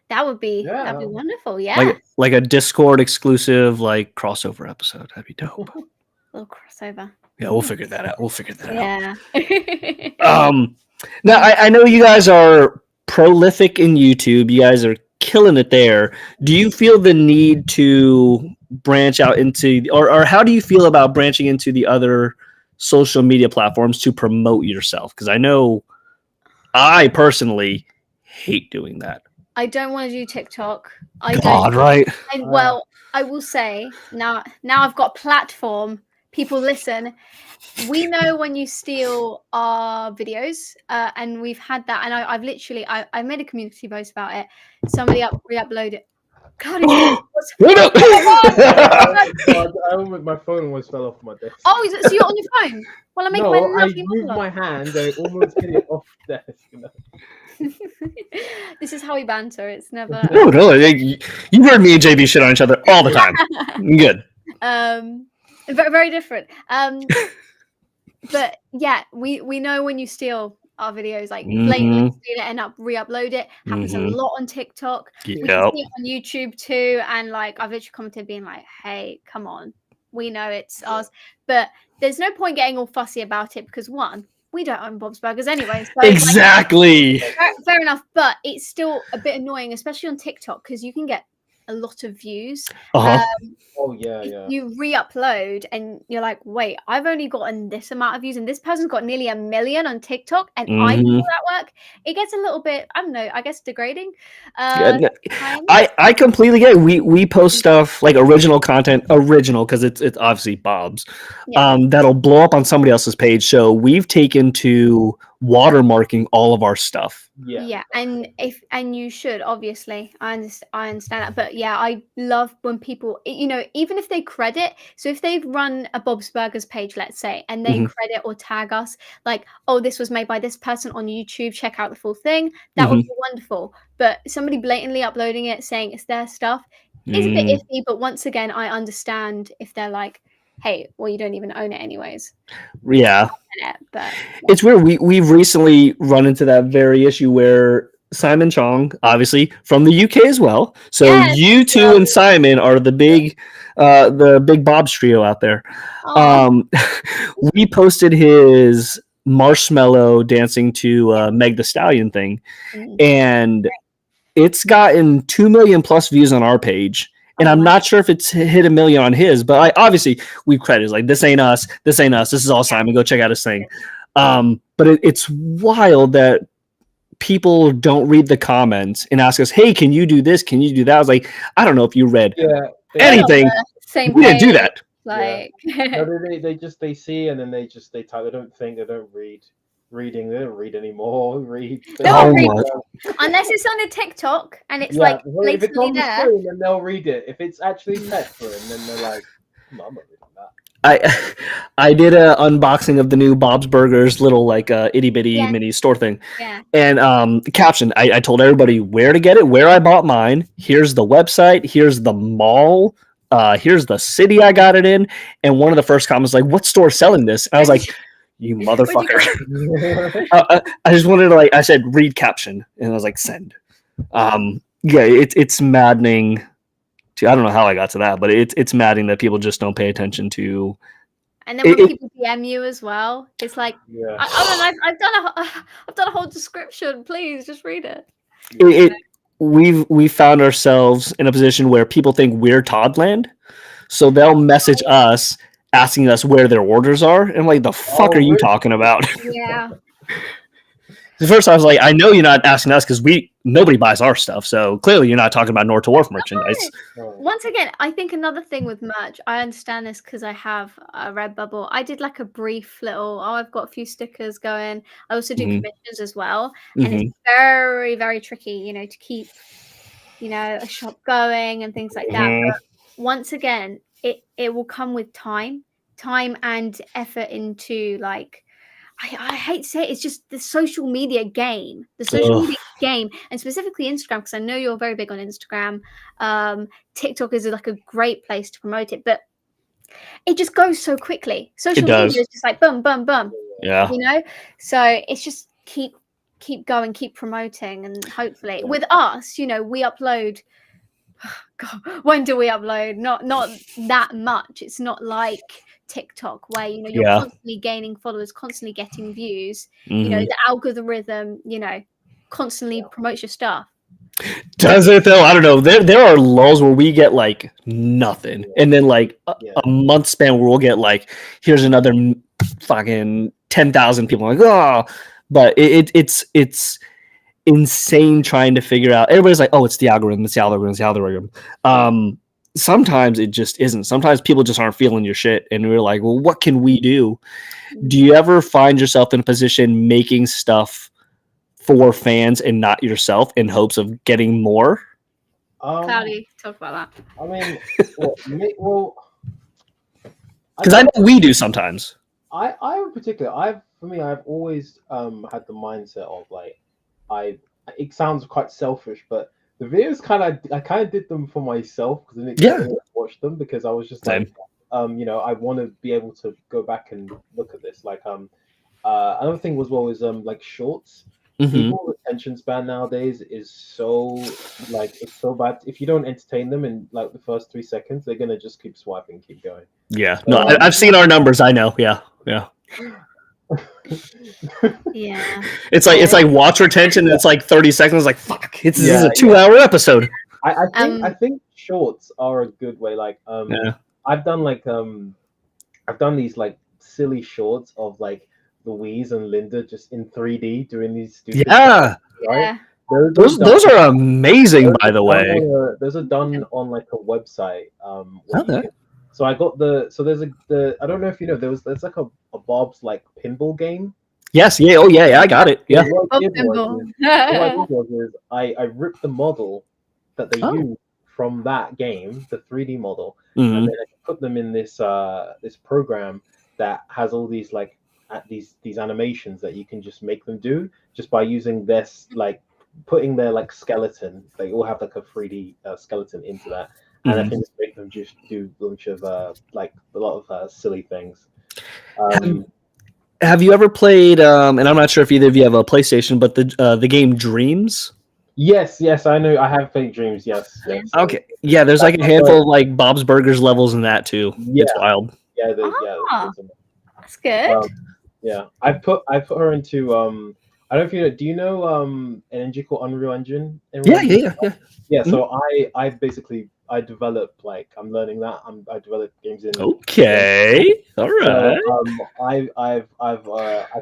That would be that'd be wonderful. Yeah, like a Discord exclusive like crossover episode. That'd be dope. Little crossover. Yeah, we'll figure that out. Yeah. Now I know you guys are prolific in YouTube. You guys are killing it there. Do you feel the need to branch out into, or how do you feel about branching into the other social media platforms to promote yourself? Because I know I personally hate doing that. I don't want to do TikTok. I God, don't. right? And well, I will say now I've got a platform. People listen. We know when you steal our videos, and we've had that. And I've literally I made a community post about it. Somebody re-uploaded it. God, What up? My phone almost fell off my desk. Oh, so you're on your phone? Well, I make No, my I lovely moved monologue. my hand. I almost hit it off the desk. You know? This is how we banter. It's never. No. You heard me and JB shit on each other all the time. Good. Very, very different. But yeah, we know when you steal our videos, like blatantly steal it and re-upload it. Happens a lot on TikTok. We can see it on YouTube too. And like I've literally commented being like, hey, come on. We know it's ours. But there's no point getting all fussy about it because one, we don't own Bob's Burgers anyway. So Exactly. fair enough. But it's still a bit annoying, especially on TikTok, because you can get a lot of views. Oh yeah. You re-upload and you're like, wait, I've only gotten this amount of views and this person's got nearly 1 million on TikTok and I do all that work. It gets a little bit, I don't know, I guess degrading. I completely get it. We post stuff like original content, because it's obviously Bob's. That'll blow up on somebody else's page. So we've taken to watermarking all of our stuff. Yeah, and you should, obviously. I understand that, but yeah, I love when people, you know, even if they credit. So if they've run a Bob's Burgers page, let's say, and they credit or tag us, like, oh, this was made by this person on YouTube. Check out the full thing. That would be wonderful. But somebody blatantly uploading it, saying it's their stuff, is a bit iffy. But once again, I understand if they're like, hey, well, you don't even own it anyways. Yeah. But it's weird. We've recently run into that very issue where Simon Chong, obviously from the UK as well. So you two and Simon are the big Bob's trio out there. We posted his marshmallow dancing to Meg the Stallion thing, and it's gotten 2 million plus views on our page. And I'm not sure if it's hit 1 million on his, but obviously we credit like this ain't us. This is all Simon. Go check out his thing. But it's wild that people don't read the comments and ask us, "Hey, can you do this? Can you do that?" I was like, I don't know if you read anything. We didn't do that. Like, no, they see and then they type. They don't think. They don't read. They don't read anymore. Unless it's on a TikTok and it's like if it's on there. the screen, then they'll read it. If it's actually text for them, then they're like, no, I'm not reading that. I did an unboxing of the new Bob's Burgers little like itty bitty mini store thing, and the caption I told everybody where to get it, where I bought mine. Here's the website. Here's the mall. Here's the city I got it in. And one of the first comments like, "What store selling this?" And I was like, you motherfucker. I just wanted to I said read caption and I was like send. It's maddening to, I don't know how I got to that, but it's maddening that people just don't pay attention to. And then when people DM you as well, it's like, I've done a whole description. Please just read it. We've found ourselves in a position where people think we're Toddland, so they'll message us asking us where their orders are, and like, the fuck are you talking about? Yeah. At first I was like, I know you're not asking us because nobody buys our stuff, so clearly you're not talking about North to Wharf merchandise. Once again, I think another thing with merch, I understand this because I have a Redbubble. I did like a brief little, I've got a few stickers going. I also do commissions as well, and it's very, very tricky, to keep, a shop going and things like that. But once again, it will come with time and effort into like, I hate to say it, it's just the social media game. And specifically Instagram, because I know you're very big on Instagram. TikTok is like a great place to promote it, but it just goes so quickly. Social media is just like boom, boom, boom. Yeah. So it's just keep going, keep promoting, and hopefully with us, we upload. God, when do we upload? Not that much. It's not like TikTok where you're constantly gaining followers, constantly getting views. The algorithm constantly promotes your stuff. Does it though? I don't know. There are lulls where we get like nothing, and then like a month span where we'll get like, here's another fucking 10,000 people. Like, oh, but it's insane trying to figure out. Everybody's like, oh, it's the algorithm, it's the algorithm, it's the algorithm. Sometimes it just isn't. Sometimes people just aren't feeling your shit, and we're like, well, what can we do? Do you ever find yourself in a position making stuff for fans and not yourself in hopes of getting more? Cloudy, talk about that. I mean, well, because I know we do sometimes. I in particular, I've always had the mindset of like, it sounds quite selfish, but the videos I kind of did them for myself because I didn't watch them because I was just like, you know, I want to be able to go back and look at this. Like, another thing was like shorts. People's attention span nowadays is so it's so bad. If you don't entertain them in like the first 3 seconds, they're gonna just keep swiping, keep going. Yeah, no, I've seen our numbers. I know. Yeah. Yeah. It's like watch retention. And it's like 30 seconds. Like fuck. This is a 2-hour episode. I think shorts are a good way. Like I've done these like silly shorts of like Louise and Linda just in 3D doing these stupid stuff, right? Those are amazing, by the way. Those are done on like a website. So I got there's I don't know if you know there's like a Bob's like pinball game. Yes, yeah, oh yeah, I got it. Yeah. What I did was I ripped the model that they used from that game, the 3D model, and then I put them in this this program that has all these like these animations that you can just make them do just by using this like putting their like skeleton. They all have like a 3D skeleton into that, and I can just make them just do a bunch of like a lot of silly things. Have you ever played? And I'm not sure if either of you have a PlayStation, but the game Dreams. Yes, I know. I have played Dreams. Yes. Okay. Yeah, there's like a handful of like Bob's Burgers levels in that too. Yeah. It's wild. Yeah. That's good. Yeah, I put her into I don't know if you know. Do you know an engine called Unreal Engine? Yeah. So I basically develop like I'm learning that I develop games in. Okay, all right. So, I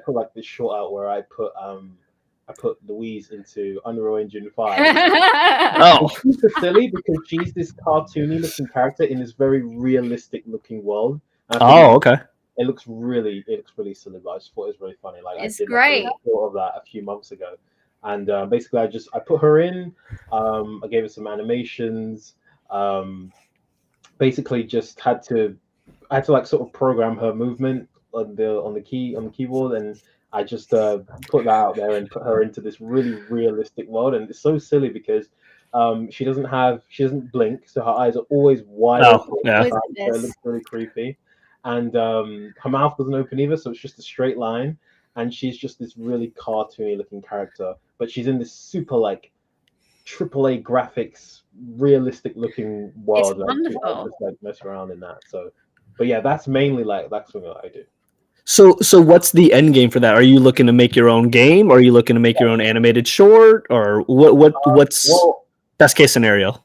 put like this short out where I put Louise into Unreal Engine 5. It's super silly because she's this cartoony looking character in this very realistic looking world. Okay. It looks really silly, but I just thought it was really funny. Like it's great. I thought of that a few months ago, and basically I put her in. I gave her some animations. Basically, just had to like sort of program her movement on the keyboard, and I just put that out there and put her into this really realistic world, and it's so silly because she doesn't blink, so her eyes are always wide open. Yeah. So it looks really creepy. And her mouth doesn't open either, so it's just a straight line. And she's just this really cartoony looking character, but she's in this super like AAA graphics, realistic looking world. It's wonderful. Just like mess around in that. So, but yeah, that's mainly that's what I do. So what's the end game for that? Are you looking to make your own game, or are you looking to make your own animated short, or what's best case scenario?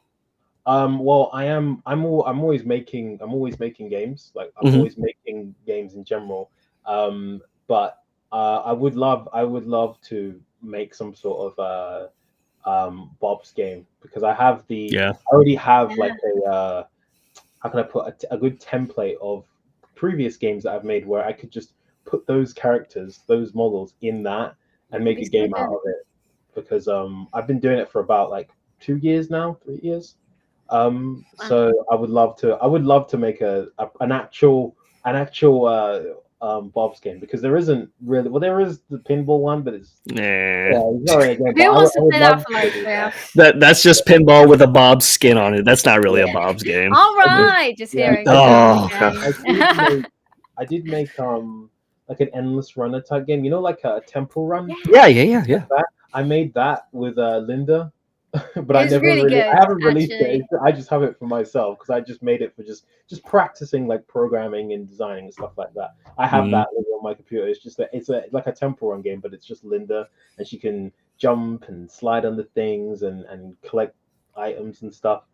Well, I'm always making games. Like I'm always making games in general. But I would love to make some sort of Bob's game because I have I already have like a how can I put a good template of previous games that I've made where I could just put those characters, those models in that and make a game out of it. Because I've been doing it for about like 2 years now, 3 years. So I would love to make an actual Bob's game because there isn't really there is the pinball one, but it's who wants to play that for like that's just pinball with a Bob's skin on it. That's not really a Bob's game. All right, just hearing. I did make like an endless runner type game, like a temple run. Yeah. I made that with Linda. But I haven't released it. I just have it for myself because I just made it for just practicing like programming and designing and stuff like that. I have that on my computer. It's just it's like a temple run game, but it's just Linda and she can jump and slide on the things and collect items and stuff.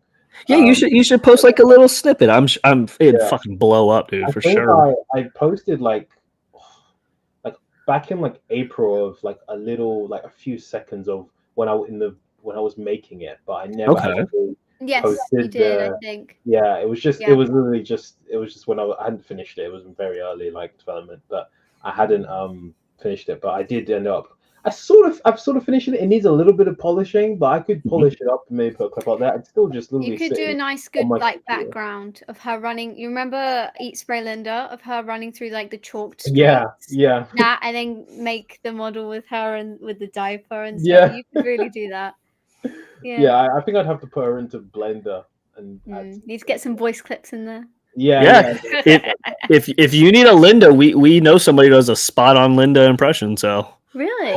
Yeah, you should post like a little snippet. It'd fucking blow up, dude, for sure. I posted like back in like April of like a few seconds of when I was making it, but I never actually Yes, posted you did. I think. Yeah, it was just Yeah. it was literally just when I hadn't finished it. It was very early like development, but I hadn't finished it. But I did end up. I've sort of finished it. It needs a little bit of polishing, but I could polish it up and maybe put a clip out there. It's still just literally. You could do a nice, good on my like computer. background of her running. You remember Eat Spray Linda of her running through like the chalked streets? Yeah. That, and then make the model with her and with the diaper and stuff. Yeah. You could really do that. Yeah, I think I'd have to put her into Blender and need to get some voice clips in there. Yeah. If you need a Linda, we know somebody who does a spot on Linda impression. So really,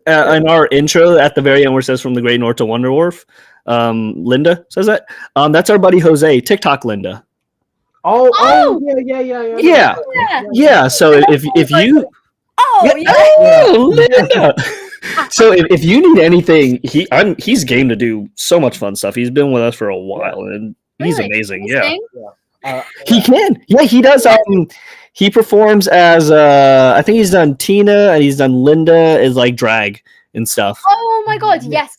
in our intro at the very end where it says from the Great North to Wonder Wharf, Linda says that. That's our buddy Jose, TikTok Linda. Oh yeah. So if you Linda. So if you need anything, he's game to do so much fun stuff. He's been with us for a while and he's amazing. Yeah. He can. Yeah, he does. He performs as I think he's done Tina and he's done Linda as like drag and stuff. Oh my god, yes.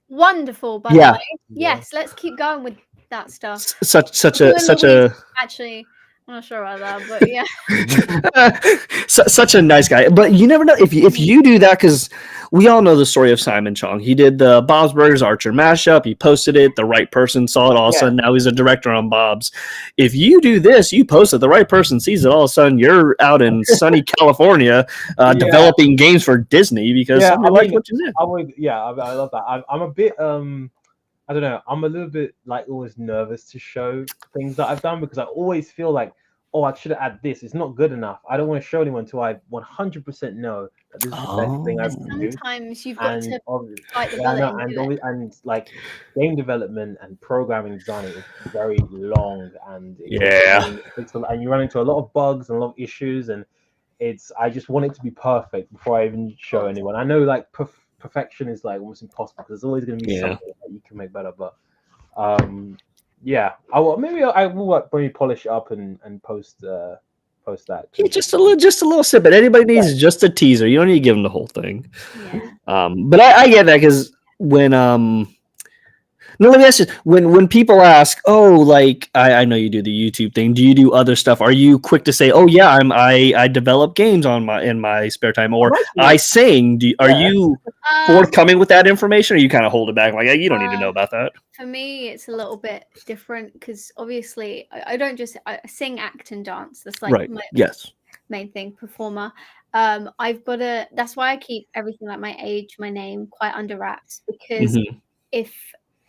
Wonderful, by the way. Yes, let's keep going with that stuff. Such a actually, I'm not sure about that, but yeah. Such a nice guy. But you never know if you do that, because we all know the story of Simon Chong. He did the Bob's Burgers Archer mashup. He posted it. The right person saw it. All of a sudden, now he's a director on Bob's. If you do this, you post it. The right person sees it. All of a sudden, you're out in sunny California developing games for Disney because somebody liked what you did. I love that. I'm a bit I don't know. I'm a little bit like always nervous to show things that I've done because I always feel like, oh, I should have added this. It's not good enough. I don't want to show anyone until I 100% know that this is the best thing I've produced. Sometimes you've got to fight the bullet. And like game development and programming designing is very long and and you run into a lot of bugs and a lot of issues, and I just want it to be perfect before I even show anyone. I know like perfection is like almost impossible because there's always going to be something that you can make better, but I will maybe polish it up and post that. Yeah, just a little snippet. Anybody needs just a teaser. You don't need to give them the whole thing. But I get that because when let me ask you, when people ask, oh, like I know you do the YouTube thing. Do you do other stuff? Are you quick to say, oh yeah, I develop games in my spare time, or I sing? Are you forthcoming with that information, or you kind of hold it back, like you don't need to know about that? For me, it's a little bit different because obviously I don't just sing, act, and dance. That's like my main thing. Performer. I've got that's why I keep everything like my age, my name quite under wraps, because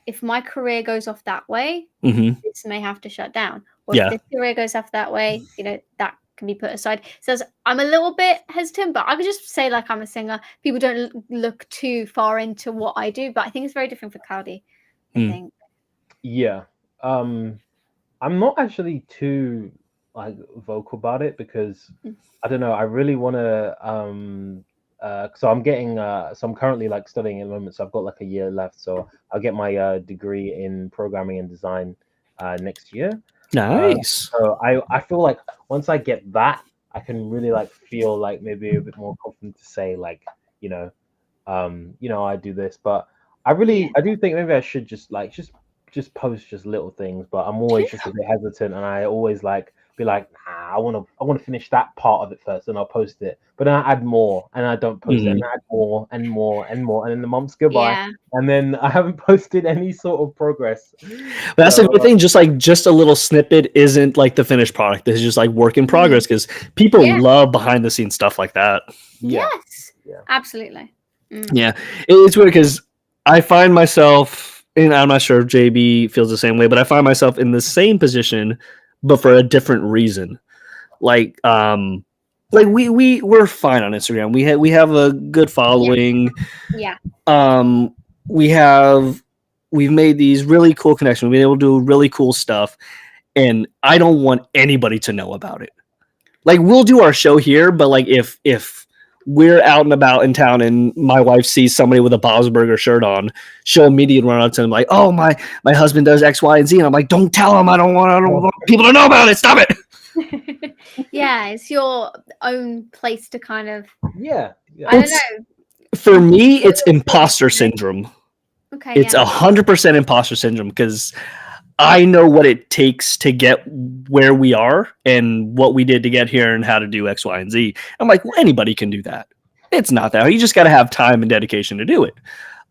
if my career goes off that way, this may have to shut down. Or if the career goes off that way, that can be put aside. So I'm a little bit hesitant, but I could just say like I'm a singer. People don't look too far into what I do, but I think it's very different for Cloudy. I think. Yeah. I'm not actually too like vocal about it because I don't know. I really want to so I'm getting so I'm currently like studying at the moment, so I've got like a year left, so I'll get my degree in programming and design next year. Nice. So I feel like once I get that, I can really like feel like maybe a bit more confident to say like I do this, but I do think maybe I should just post just little things, but I'm always just a bit hesitant, and I always like be like, nah, I want to finish that part of it first, and I'll post it. But then I add more, and I don't post it, and I add more and more and more, and then the months go by, and then I haven't posted any sort of progress. But that's a good thing. Just a little snippet isn't like the finished product. This is just like work in progress because people love behind the scenes stuff like that. Yes, absolutely. Yeah, it's weird because I find myself, and I'm not sure if JB feels the same way, but I find myself in the same position, but for a different reason. Like we're fine on Instagram. We have a good following. We've made these really cool connections. We've been able to do really cool stuff, and I don't want anybody to know about it. Like we'll do our show here, but like if we're out and about in town and my wife sees somebody with a Bob's Burger shirt on, she'll immediately run out to them like, oh, my husband does X, Y, and Z. And I'm like, don't tell him. I don't want people to know about it. Stop it. Yeah, it's your own place to kind of, I don't know. For me, it's imposter syndrome. Okay, It's 100% imposter syndrome because I know what it takes to get where we are and what we did to get here and how to do X, Y, and Z. I'm like, well, anybody can do that. It's not that hard. You just got to have time and dedication to do it.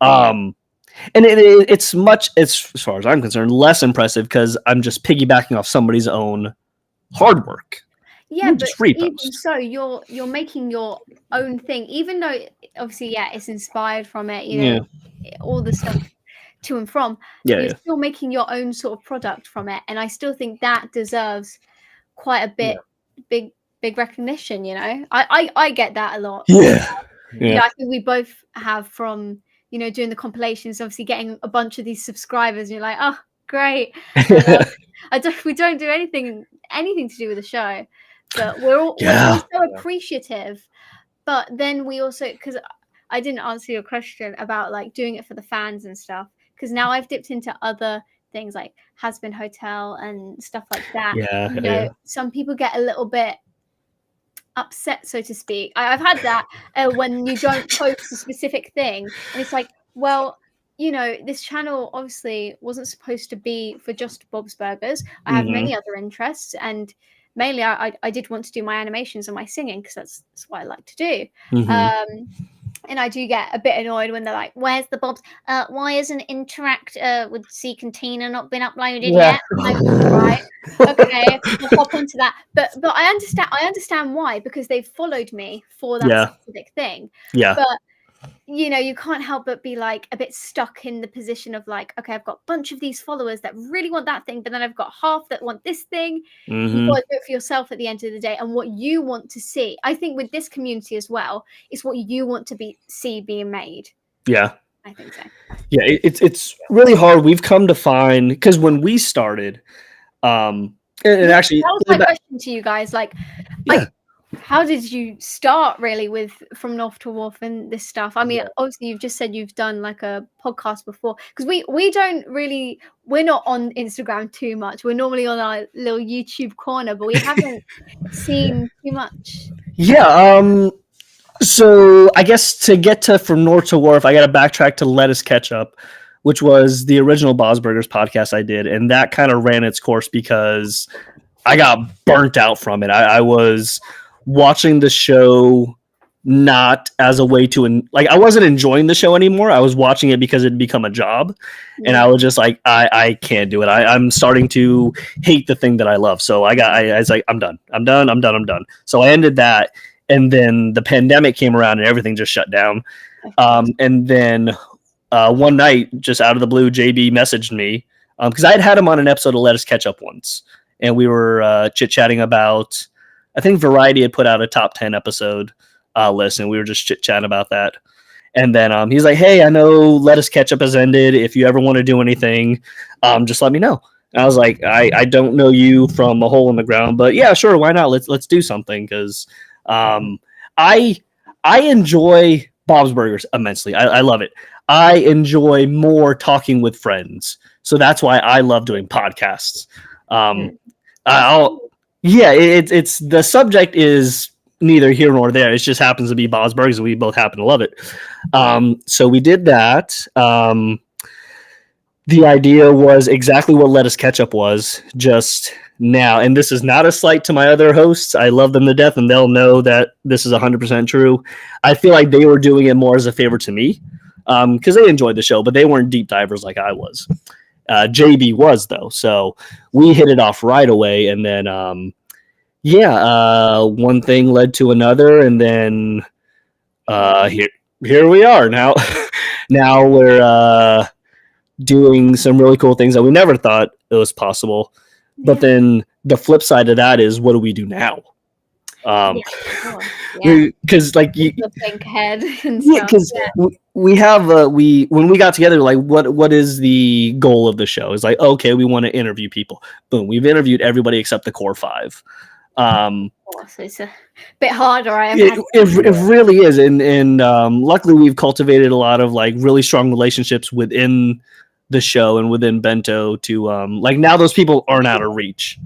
And it's much, as far as I'm concerned, less impressive because I'm just piggybacking off somebody's own hard work. Yeah, but even so, you're making your own thing, even though obviously, it's inspired from it. You know, all the stuff to and from. You're still making your own sort of product from it, and I still think that deserves quite a bit big recognition. You know, I get that a lot. Yeah, I think we both have from doing the compilations, obviously getting a bunch of these subscribers, and you're like, oh, great. We don't do anything to do with the show, but we're so appreciative. But then we also, because I didn't answer your question about like doing it for the fans and stuff, because now I've dipped into other things like Has Been Hotel and stuff like that. Some people get a little bit upset, so to speak. I've had that when you don't post a specific thing, and it's like, well, this channel obviously wasn't supposed to be for just Bob's Burgers. I have many other interests, and mainly I did want to do my animations and my singing because that's what I like to do. And I do get a bit annoyed when they're like, where's the Bobs? Why isn't Interact with Sea Cantina not been uploaded yet? Like, right, okay, we'll hop onto that. But I understand why, because they've followed me for that specific thing. But you can't help but be like a bit stuck in the position of like, okay, I've got a bunch of these followers that really want that thing, but then I've got half that want this thing. You've got to do it for yourself at the end of the day, and what you want to see. I think with this community as well, is what you want to see being made. Yeah, I think so. Yeah, it's really hard. We've come to find, because when we started, and actually that was my question to you guys, like how did you start really with From North to Wharf and this stuff? I mean, obviously you've just said you've done like a podcast before, because we're not on Instagram too much. We're normally on our little YouTube corner, but we haven't seen too much. So I guess to get to From North to Wharf, I got to backtrack to Lettuce Ketchup, which was the original Bob's Burgers podcast I did, and that kind of ran its course because I got burnt out from it. I was watching the show not as a way to I wasn't enjoying the show anymore. I was watching it because it had become a job, and I was just like, I can't do it. I'm starting to hate the thing that I love. So I was like, I'm done. So I ended that, and then the pandemic came around and everything just shut down. And then one night, just out of the blue, JB messaged me because I had him on an episode of Lettuce Ketchup once, and we were chit-chatting about, I think Variety had put out a top 10 episode list, and we were just chit-chatting about that. And then he's like, hey, I know Lettuce Ketchup has ended. If you ever want to do anything, just let me know. And I was like, I don't know you from a hole in the ground, but yeah, sure, why not? Let's do something, because I enjoy Bob's Burgers immensely. I love it. I enjoy more talking with friends, so that's why I love doing podcasts. It's the subject is neither here nor there. It just happens to be Bob's Burgers, and we both happen to love it. So we did that. The idea was exactly what Lettuce Ketchup was just now, and this is not a slight to my other hosts. I love them to death, and they'll know that this is 100% true. I feel like they were doing it more as a favor to me, because they enjoyed the show, but they weren't deep divers like I was. JB was, though, so we hit it off right away, and then one thing led to another, and then here we are now. Now we're doing some really cool things that we never thought it was possible. But then the flip side of that is, what do we do now? Because like you think ahead and stuff. Because we have when we got together, like what is the goal of the show? It's like, okay, we want to interview people. Boom, we've interviewed everybody except the core five. So it's a bit harder. It really is, and luckily we've cultivated a lot of like really strong relationships within the show and within Bento to like now those people aren't out of reach.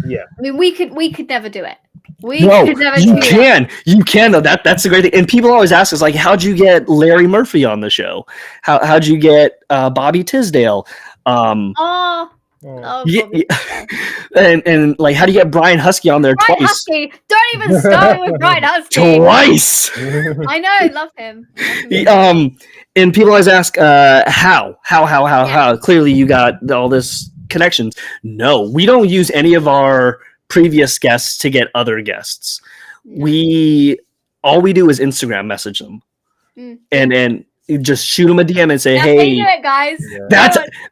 Yeah, I mean we could never do it. We No, could never you do that. can. You can though. That's the great thing. And people always ask us like, how'd you get Larry Murphy on the show? How'd you get Bobby Tisdale? Oh, Yeah, Bobby. and like, how do you get Brian Husky on there Brian twice? Husky. Don't even start with Brian Husky. Twice. I know. Love him. And people always ask, how? Clearly, you got all this connections. No, we don't use any of our previous guests to get other guests. All we do is Instagram message them, and just shoot them a DM and say, That's "Hey, how you do it, guys.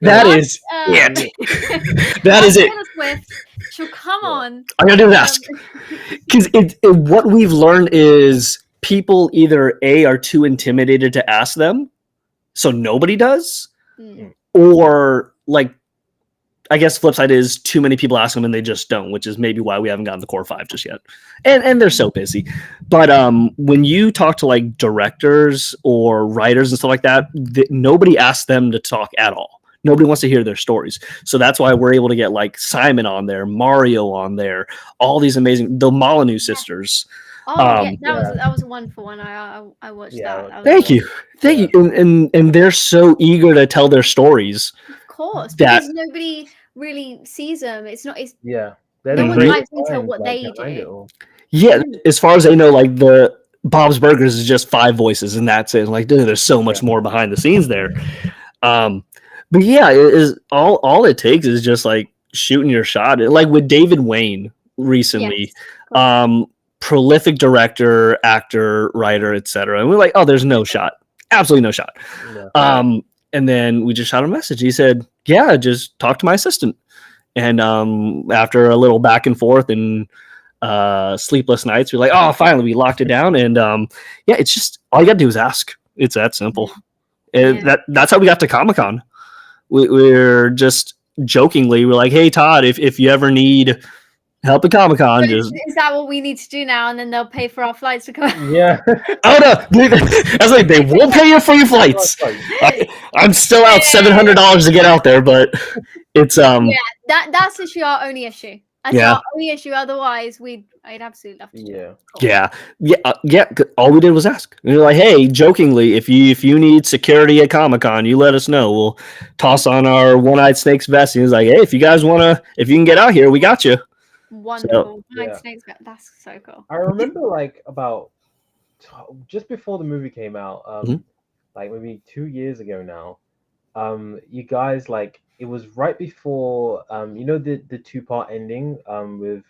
that is it. That is it." Taylor Swift, she'll come on. I'm gonna do this because what we've learned is people either are too intimidated to ask them, so nobody does, or like, I guess flip side is too many people ask them and they just don't, which is maybe why we haven't gotten the core 5 just yet. And they're so busy. But when you talk to like directors or writers and stuff like that, nobody asks them to talk at all. Nobody wants to hear their stories. So that's why we're able to get like Simon on there, Mario on there, all these amazing, the Molyneux sisters. Oh, that was a wonderful one. I watched that. Thank you. And they're so eager to tell their stories. Of course, because nobody really sees them. It's no one dives into what they do. Yeah, as far as they know, like the Bob's Burgers is just 5 voices and that's it. Like, dude, there's so much more behind the scenes there. But yeah, it is all it takes is just like shooting your shot. Like with David Wayne recently, prolific director, actor, writer, etc. And we're like, oh, there's no shot, absolutely no shot. And then we just shot a message. He said, yeah, just talk to my assistant. And after a little back and forth and sleepless nights, we're like, oh, finally, we locked it down. And it's just, all you got to do is ask. It's that simple. And that's how we got to Comic-Con. We're just jokingly, we're like, hey, Todd, if you ever need help at Comic-Con, is that what we need to do now? And then they'll pay for our flights to come. Yeah. Oh no! I was like, they will pay you for your flights. I'm still out $700 to get out there, but it's that's literally our only issue. That's our only issue. Otherwise, I'd absolutely love to. Yeah. All we did was ask. We were like, hey, jokingly, if you need security at Comic-Con, you let us know. We'll toss on our one-eyed snakes vest. And he was like, hey, if you can get out here, we got you. Wonderful. Snakes, that's so cool. I remember like about just before the movie came out, like maybe 2 years ago now, you guys, like, it was right before the 2-part ending with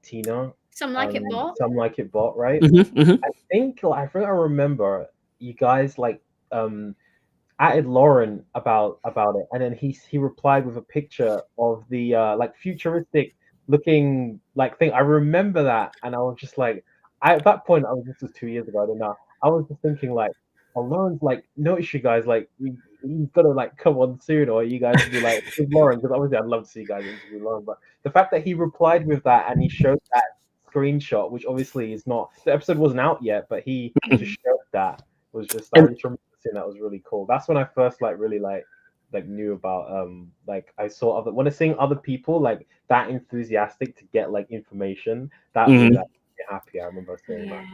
Tina. Some Like It Bot. Some Like It Bot, right? I think I remember you guys like added Lauren about it, and then he replied with a picture of the like futuristic looking like thing. I remember that, and I was just like, at that point, this was 2 years ago. I don't know. I was just thinking like, oh, Lauren's like, notice you guys, like, you've got to like come on soon, or you guys would be like, with Lauren, because obviously I'd love to see you guys interview Lauren. But the fact that he replied with that and he showed that screenshot, which obviously is not, the episode wasn't out yet, but he just showed that, was just like, that was really cool. That's when I first like really like knew about like I saw when I seeing other people like that enthusiastic to get like information, that really made me happy. I remember saying that.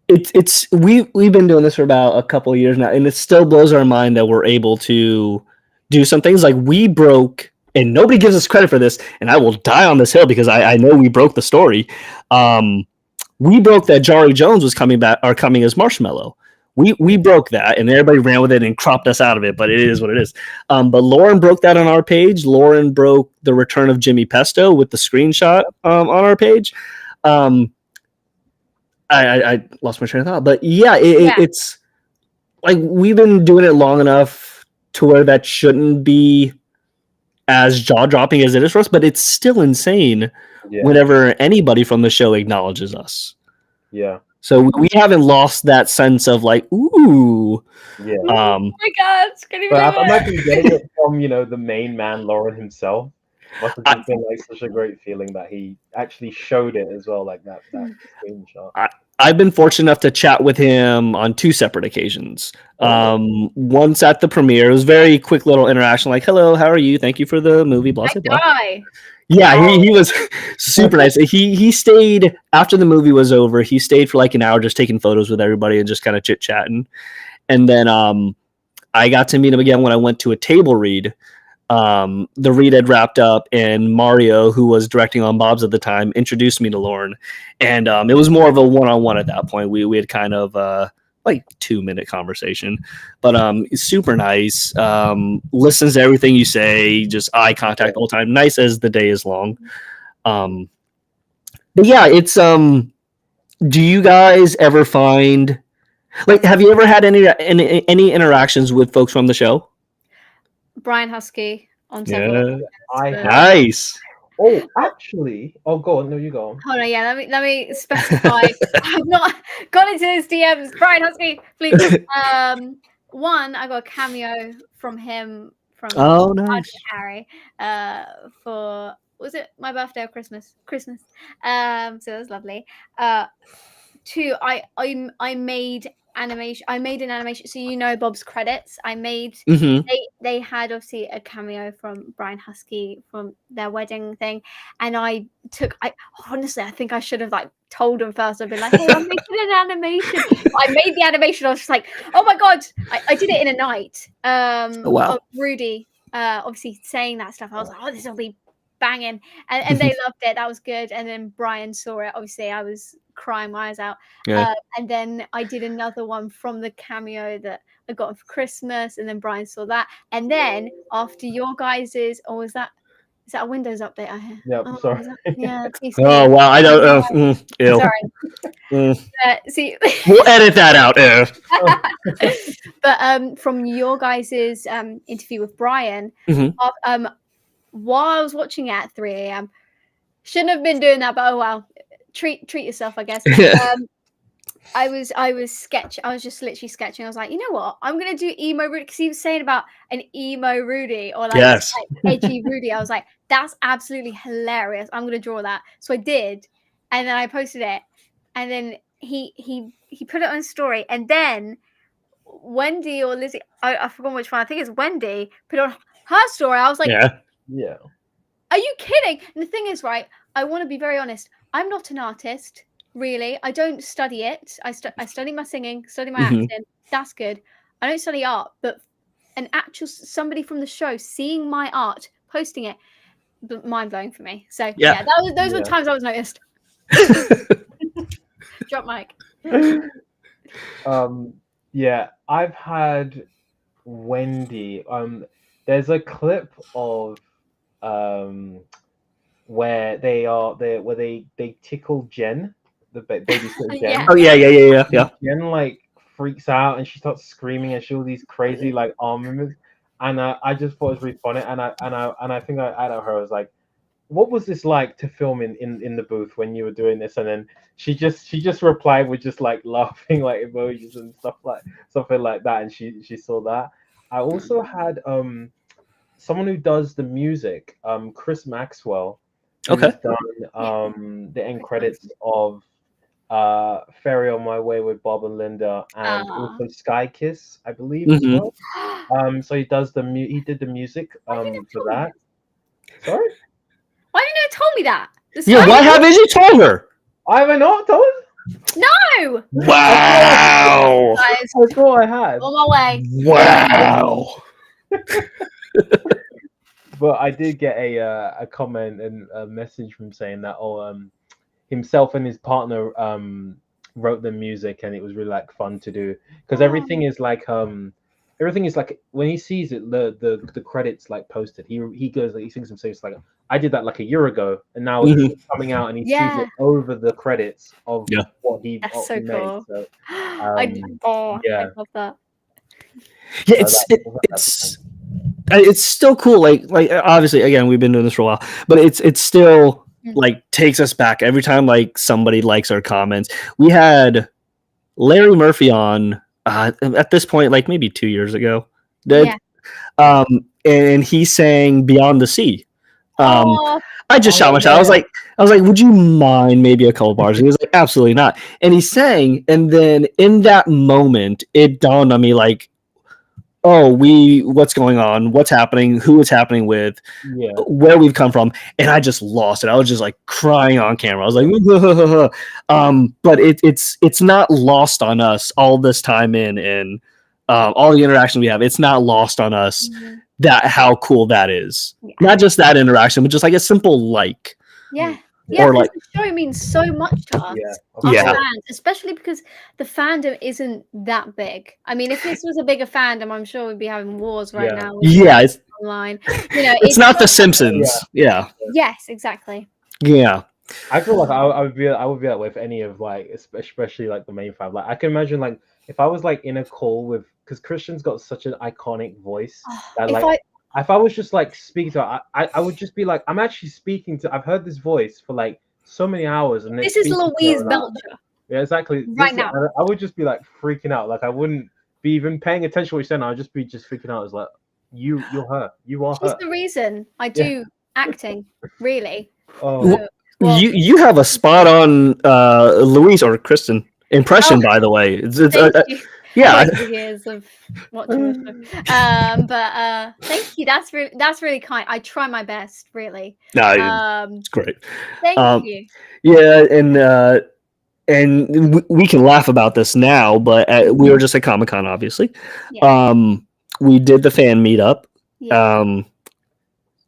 It's we've been doing this for about a couple of years now, and it still blows our mind that we're able to do some things. Like we broke, and nobody gives us credit for this, and I will die on this hill because I know we broke the story. We broke that Jari Jones was coming as Marshmallow. We broke that, and everybody ran with it and cropped us out of it, but it is what it is. But Lauren broke that on our page. Lauren broke the return of Jimmy Pesto with the screenshot on our page. I lost my train of thought, but it's like we've been doing it long enough to where that shouldn't be as jaw-dropping as it is for us, but it's still insane whenever anybody from the show acknowledges us. Yeah. So we haven't lost that sense of like, ooh. Yeah. Oh my God, it's gonna be. But I might be getting it from the main man, Lauren himself. Must have just been like such a great feeling that he actually showed it as well, like that screenshot. I've been fortunate enough to chat with him on 2 separate occasions. Once at the premiere, it was a very quick little interaction, like, "Hello, how are you? Thank you for the movie." Blah blah blah. Yeah, he was super nice. He stayed after the movie was over. He stayed for like an hour just taking photos with everybody and just kind of chit chatting. And then I got to meet him again when I went to a table read. The read had wrapped up, and Mario, who was directing on Bob's at the time, introduced me to Lauren. And it was more of a one-on-one at that point. We had kind of like 2-minute conversation, but super nice. Listens to everything you say, just eye contact all the time. Nice as the day is long. But yeah, it's do you guys ever find, like, have you ever had any interactions with folks from the show? Brian Husky on several. Yeah, nice. Oh, actually, go on. No, you go. Hold on, yeah. Let me specify. I've not gone into his DMs. Brian Husky, please. One, I got a cameo from him from nice. Harry. For, was it my birthday or Christmas? Christmas. So it was lovely. Two, I made animation. I made an animation. So you know Bob's credits. I made. They had obviously a cameo from Brian Husky from their wedding thing, and I honestly I think I should have like told them first. I've been like, hey, I'm making an animation. I made the animation. I was just like, oh my god, I did it in a night. Wow. Of Rudy, obviously saying that stuff. I was like, oh, this will be banging, and they loved it. That was good. And then Brian saw it. Obviously, I was crying my eyes out. Yeah. And then I did another one from the cameo that I got for Christmas, and then Brian saw that. And then after your guys's, or is that a Windows update I hear? Yeah, sorry. Yeah. PC. Oh wow, I don't. Sorry. See, we'll edit that out. But from your guys's interview with Brian, while I was watching it at 3 a.m. Shouldn't have been doing that, but oh well. Treat yourself, I guess. I was just literally sketching. I was like, you know what? I'm gonna do emo Rudy, because he was saying about an emo Rudy or like edgy Rudy. I was like, that's absolutely hilarious. I'm gonna draw that. So I did, and then I posted it, and then he put it on his story, and then Wendy or Lizzie, I forgot which one. I think it's Wendy put it on her story. I was like, yeah. Are you kidding? And the thing is, right, I want to be very honest. I'm not an artist, really. I don't study it. I study my singing, study my acting. That's good. I don't study art, but an actual somebody from the show seeing my art, posting it, mind blowing for me. So yeah, those were times I was noticed. Drop mic. Yeah, I've had Wendy. There's a clip of where they tickle Jen, the babysitter Jen. Yeah. Oh yeah. Jen like freaks out and she starts screaming and she all these crazy like arm movements, and I just thought it was really funny, and I think I added her. I was like, what was this like to film in the booth when you were doing this? And then she just replied with just like laughing like emojis and something like that, and she saw that. I also had someone who does the music, Chris Maxwell, who's done the end credits of Ferry on My Way with Bob and Linda, and also Sky Kiss, I believe, as well. So he does he did the music for that. Sorry? Why didn't you tell me that? Why haven't you told her? I haven't not told her? No! Wow! Guys, I thought I had. on my way. Wow! But I did get a comment and a message from saying that himself and his partner wrote the music, and it was really like fun to do, because everything is like when he sees it, the credits like posted, he goes like, he thinks himself, it's like, I did that like a year ago, and now it's coming out, and he sees it over the credits of what he That's so made. Cool. So, I love that. Yeah, it's still cool. Like obviously, again, we've been doing this for a while, but it's still like takes us back every time like somebody likes our comments. We had Larry Murphy on at this point, like maybe 2 years ago. And he sang Beyond the Sea. I just shot my shot. I was like, would you mind maybe a couple bars? And he was like, absolutely not. And he sang, and then in that moment, it dawned on me like, oh, what's going on, what's happening, who it's happening with, where we've come from, and I just lost it. I was just like crying on camera. I was like, but it's not lost on us all this time in, and all the interaction we have. It's not lost on us that how cool that is. Not just that interaction, but just like a simple like. Yeah. Yeah, or like the show means so much to us, Yeah. fans, especially because the fandom isn't that big. I mean, if this was a bigger fandom, I'm sure we'd be having wars right now. Yeah, it's online. You know, it's not The Simpsons. Yeah. Yes, exactly. Yeah. I feel like I would be that way with any of like, especially like the main five. Like I can imagine like if I was like in a call with, because Christian's got such an iconic voice that like if I was just like speaking to her, I would just be like, I'm actually speaking to. I've heard this voice for like so many hours, and this is Louise Belcher. Yeah, exactly. Right now, I would just be like freaking out. Like I wouldn't be even paying attention to what you're saying. I'd just be freaking out. I was like, you're her. You are her. She's the reason I do acting. Really. Oh. Well, you have a spot on Louise or Kristen impression, by the way. It's yeah. Years of watching the show. But thank you. That's really kind. I try my best, really. No, it's great. Thank you. Yeah, and we can laugh about this now, but we were just at Comic-Con, obviously. Yeah. We did the fan meetup. Yeah.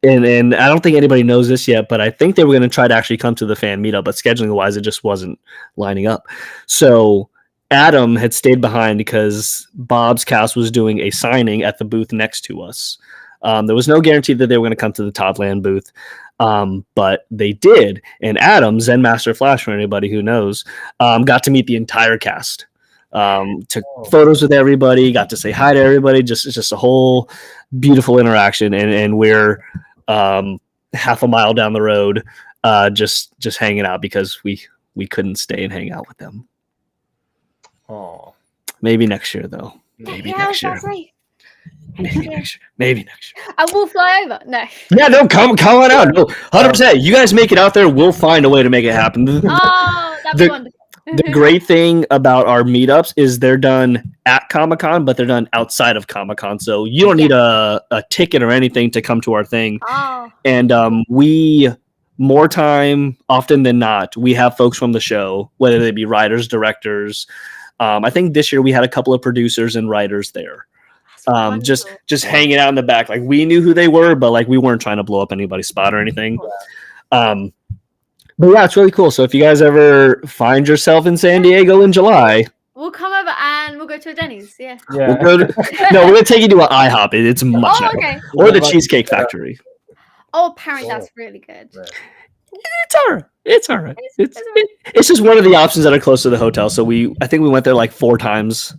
And I don't think anybody knows this yet, but I think they were going to try to actually come to the fan meetup, but scheduling wise, it just wasn't lining up. So Adam had stayed behind because Bob's Cast was doing a signing at the booth next to us. There was no guarantee that they were going to come to the Toddland booth, but they did. And Adam, Zen Master Flash, for anybody who knows, got to meet the entire cast. Took photos with everybody, got to say hi to everybody. Just a whole beautiful interaction. And we're half a mile down the road, just hanging out because we couldn't stay and hang out with them. Oh, maybe next year though. Maybe next year. Maybe next year. Maybe next year. I will fly over. No. Yeah, no, come on out. No, 100%. You guys make it out there. We'll find a way to make it happen. Oh, that'd be wonderful. The great thing about our meetups is they're done at Comic-Con, but they're done outside of Comic-Con. So you don't need a ticket or anything to come to our thing. Oh. And we, more time, often than not, we have folks from the show, whether they be writers, directors. I think this year we had a couple of producers and writers there. Just hanging out in the back. Like we knew who they were, but like we weren't trying to blow up anybody's spot or anything. But yeah, it's really cool. So if you guys ever find yourself in San Diego in July, we'll come over and we'll go to a Denny's. Yeah. we're going to take you to an IHOP. It's much better. Okay. Or the Cheesecake Factory. Oh, apparently that's really good. It's all right. It's all right. It's just one of the options that are close to the hotel. So I think we went there like 4 times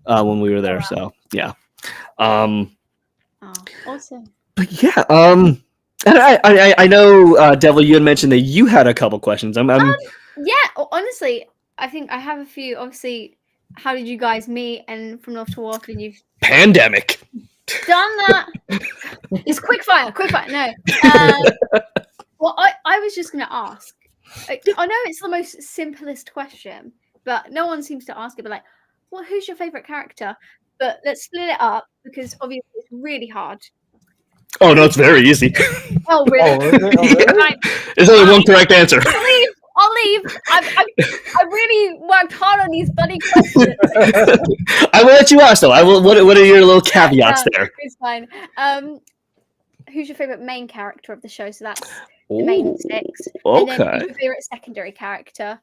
when we were there. Oh, wow. So yeah. Awesome. But yeah. And I know, Devil, you had mentioned that you had a couple questions. Yeah, honestly, I think I have a few. Obviously, how did you guys meet? And from North to Wharf, and you've pandemic done that. It's quick fire. No. Well, I was just going to ask. I know it's the most simplest question, but no one seems to ask it. But like, well, who's your favorite character? But let's split it up because obviously it's really hard. Oh no, it's very easy. Oh really? Yeah. There's only one correct answer. I'll leave. I really worked hard on these bloody questions. I will let you ask though. I will. What are your little caveats there? It's fine. Who's your favorite main character of the show? So that's the main 6. Okay. And then who's your favorite secondary character?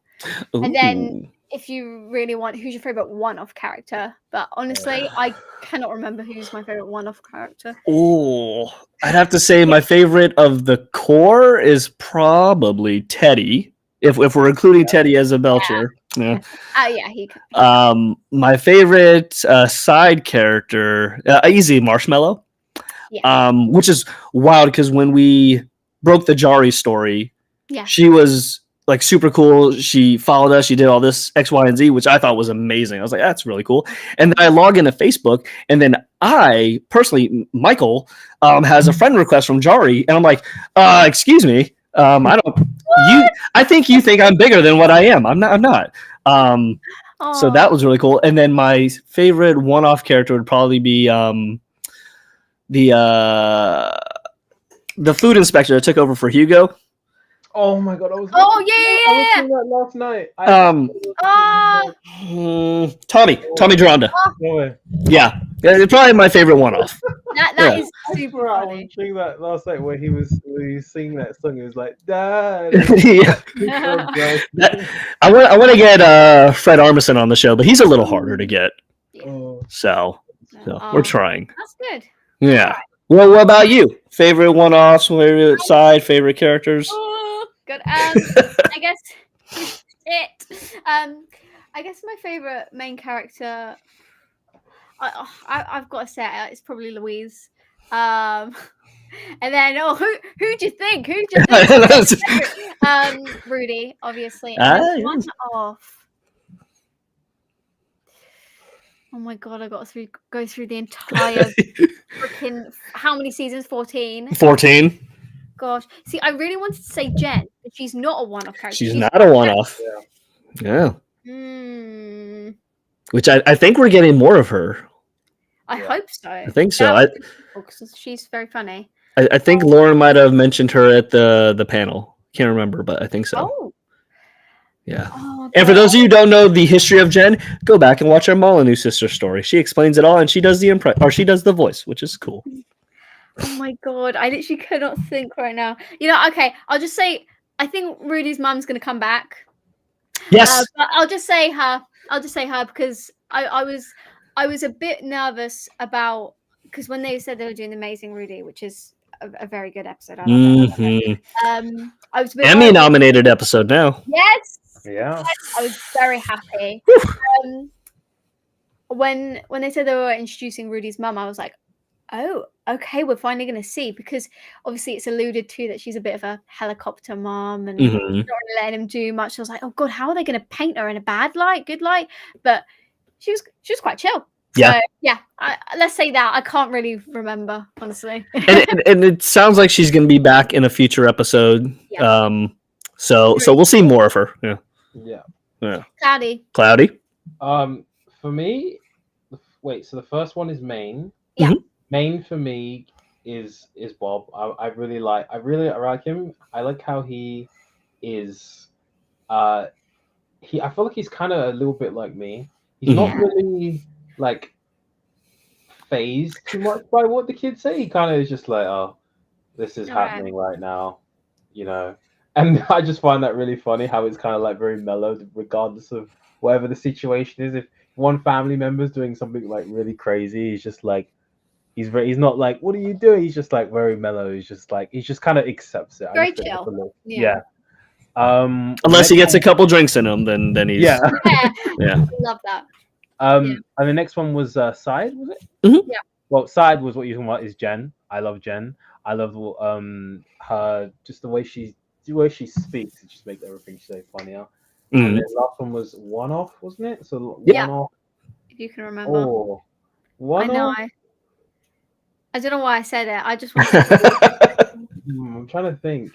Ooh. And then if you really want, who's your favorite one-off character? But honestly, I cannot remember who's my favorite one-off character. Oh, I'd have to say my favorite of the core is probably Teddy. If we're including Teddy as a Belcher. Yeah. Yeah, he could. My favorite side character, easy Marshmallow. Yeah. Which is wild because when we broke the Jari story, she was like super cool. She followed us. She did all this X, Y, and Z, which I thought was amazing. I was like, that's really cool. And then I log into Facebook, and then I personally, Michael, has a friend request from Jari, and I'm like, excuse me, I don't. I think you think I'm bigger than what I am. I'm not. So that was really cool. And then my favorite one-off character would probably be the food inspector that took over for Hugo. Oh my god! I was yeah. seeing that last night. Tommy Duranda. Yeah, it's probably my favorite one-off. That is super I funny. was seeing that last night when he was singing that song. He was like, "Dad." I want to get Fred Armisen on the show, but he's a little harder to get. So we're trying. That's good. Yeah. Well, what about you? Favorite one-offs, favorite side, favorite characters? Good. I guess I guess my favorite main character. I've got to say it's probably Louise. And then who do you think? Rudy, obviously. And one off. Oh my god, I got to go through the entire freaking how many seasons? 14. 14. Gosh. See, I really wanted to say Jen, but she's not a one-off character. She's not a one-off. Yeah. Which I think we're getting more of her. I hope so. I think so. She's very funny. I think Lauren might have mentioned her at the panel. Can't remember, but I think so. Oh. Yeah. And for those of you who don't know the history of Jen, go back and watch our Molyneux sister story. She explains it all, and she does she does the voice, which is cool. Oh my god, I literally cannot think right now. Okay, I'll just say I think Rudy's mum's gonna come back. Yes. But I'll just say her. Because I was a bit nervous about because when they said they were doing the Amazing Rudy, which is a very good episode. I love it. I was a bit Emmy nominated episode now. Yes. Yeah. I was very happy. When they said they were introducing Rudy's mum, I was like, oh, okay, we're finally going to see, because obviously it's alluded to that she's a bit of a helicopter mom and not really letting him do much. I was like, oh god, how are they going to paint her in a bad light, good light? But she was quite chill. Yeah. So, yeah. Let's say that. I can't really remember, honestly. and it sounds like she's going to be back in a future episode. Yeah. So we'll see more of her. Yeah. Yeah. Cloudy. For me, so the first one is Maine. Yeah. Maine for me is Bob. I really like him. I like how he is. I feel like he's kind of a little bit like me. He's not really like phased too much by what the kids say. He kind of is just like, oh, this is happening right now, And I just find that really funny how it's kind of like very mellow, regardless of whatever the situation is. If one family member's doing something like really crazy, he's just like, he's not like, what are you doing? He's just like very mellow. He's just kind of accepts it. Very chill. Yeah. Unless he gets a couple drinks in him, then he's Yeah. Love that. And the next one was Side, was it? Mm-hmm. Yeah. Well, Side was what you're talking about is Jen. I love Jen. I love her, just the way she speaks. It just makes everything so funnier. And the last one was One Off, wasn't it? So One Off. If you can remember. Oh, One Off. I don't know why I said it. I just want to I'm trying to think.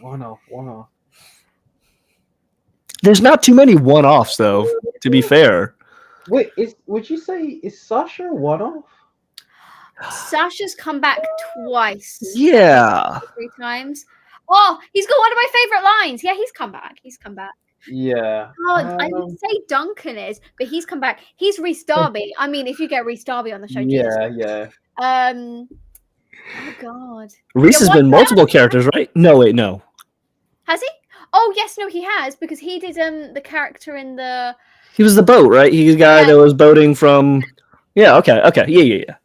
One Off. There's not too many one-offs, though, to be fair. Wait, would you say is Sasha one off? Sasha's come back twice. Yeah. 3 times. Oh, he's got one of my favorite lines. Yeah, he's come back. Yeah. God, I didn't say Duncan is, but he's come back. He's Reese Darby. I mean, if you get Reese Darby on the show, yeah. Oh God. Reese has been multiple characters, right? No, wait, no. Has he? Oh yes, no, he has, because he did the character in the. He was the boat, right? He's the guy that was boating from. Yeah. Okay. Yeah.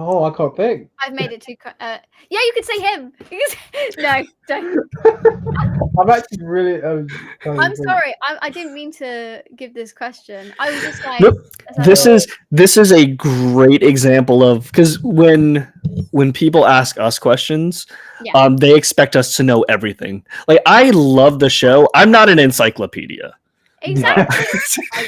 Oh, I can't think. I've made it too. Yeah, you could say him. No, don't. I'm actually really. I'm sorry. I didn't mean to give this question. I was just like. Nope. This is a great example of, because when people ask us questions, they expect us to know everything. Like, I love the show. I'm not an encyclopedia. Exactly.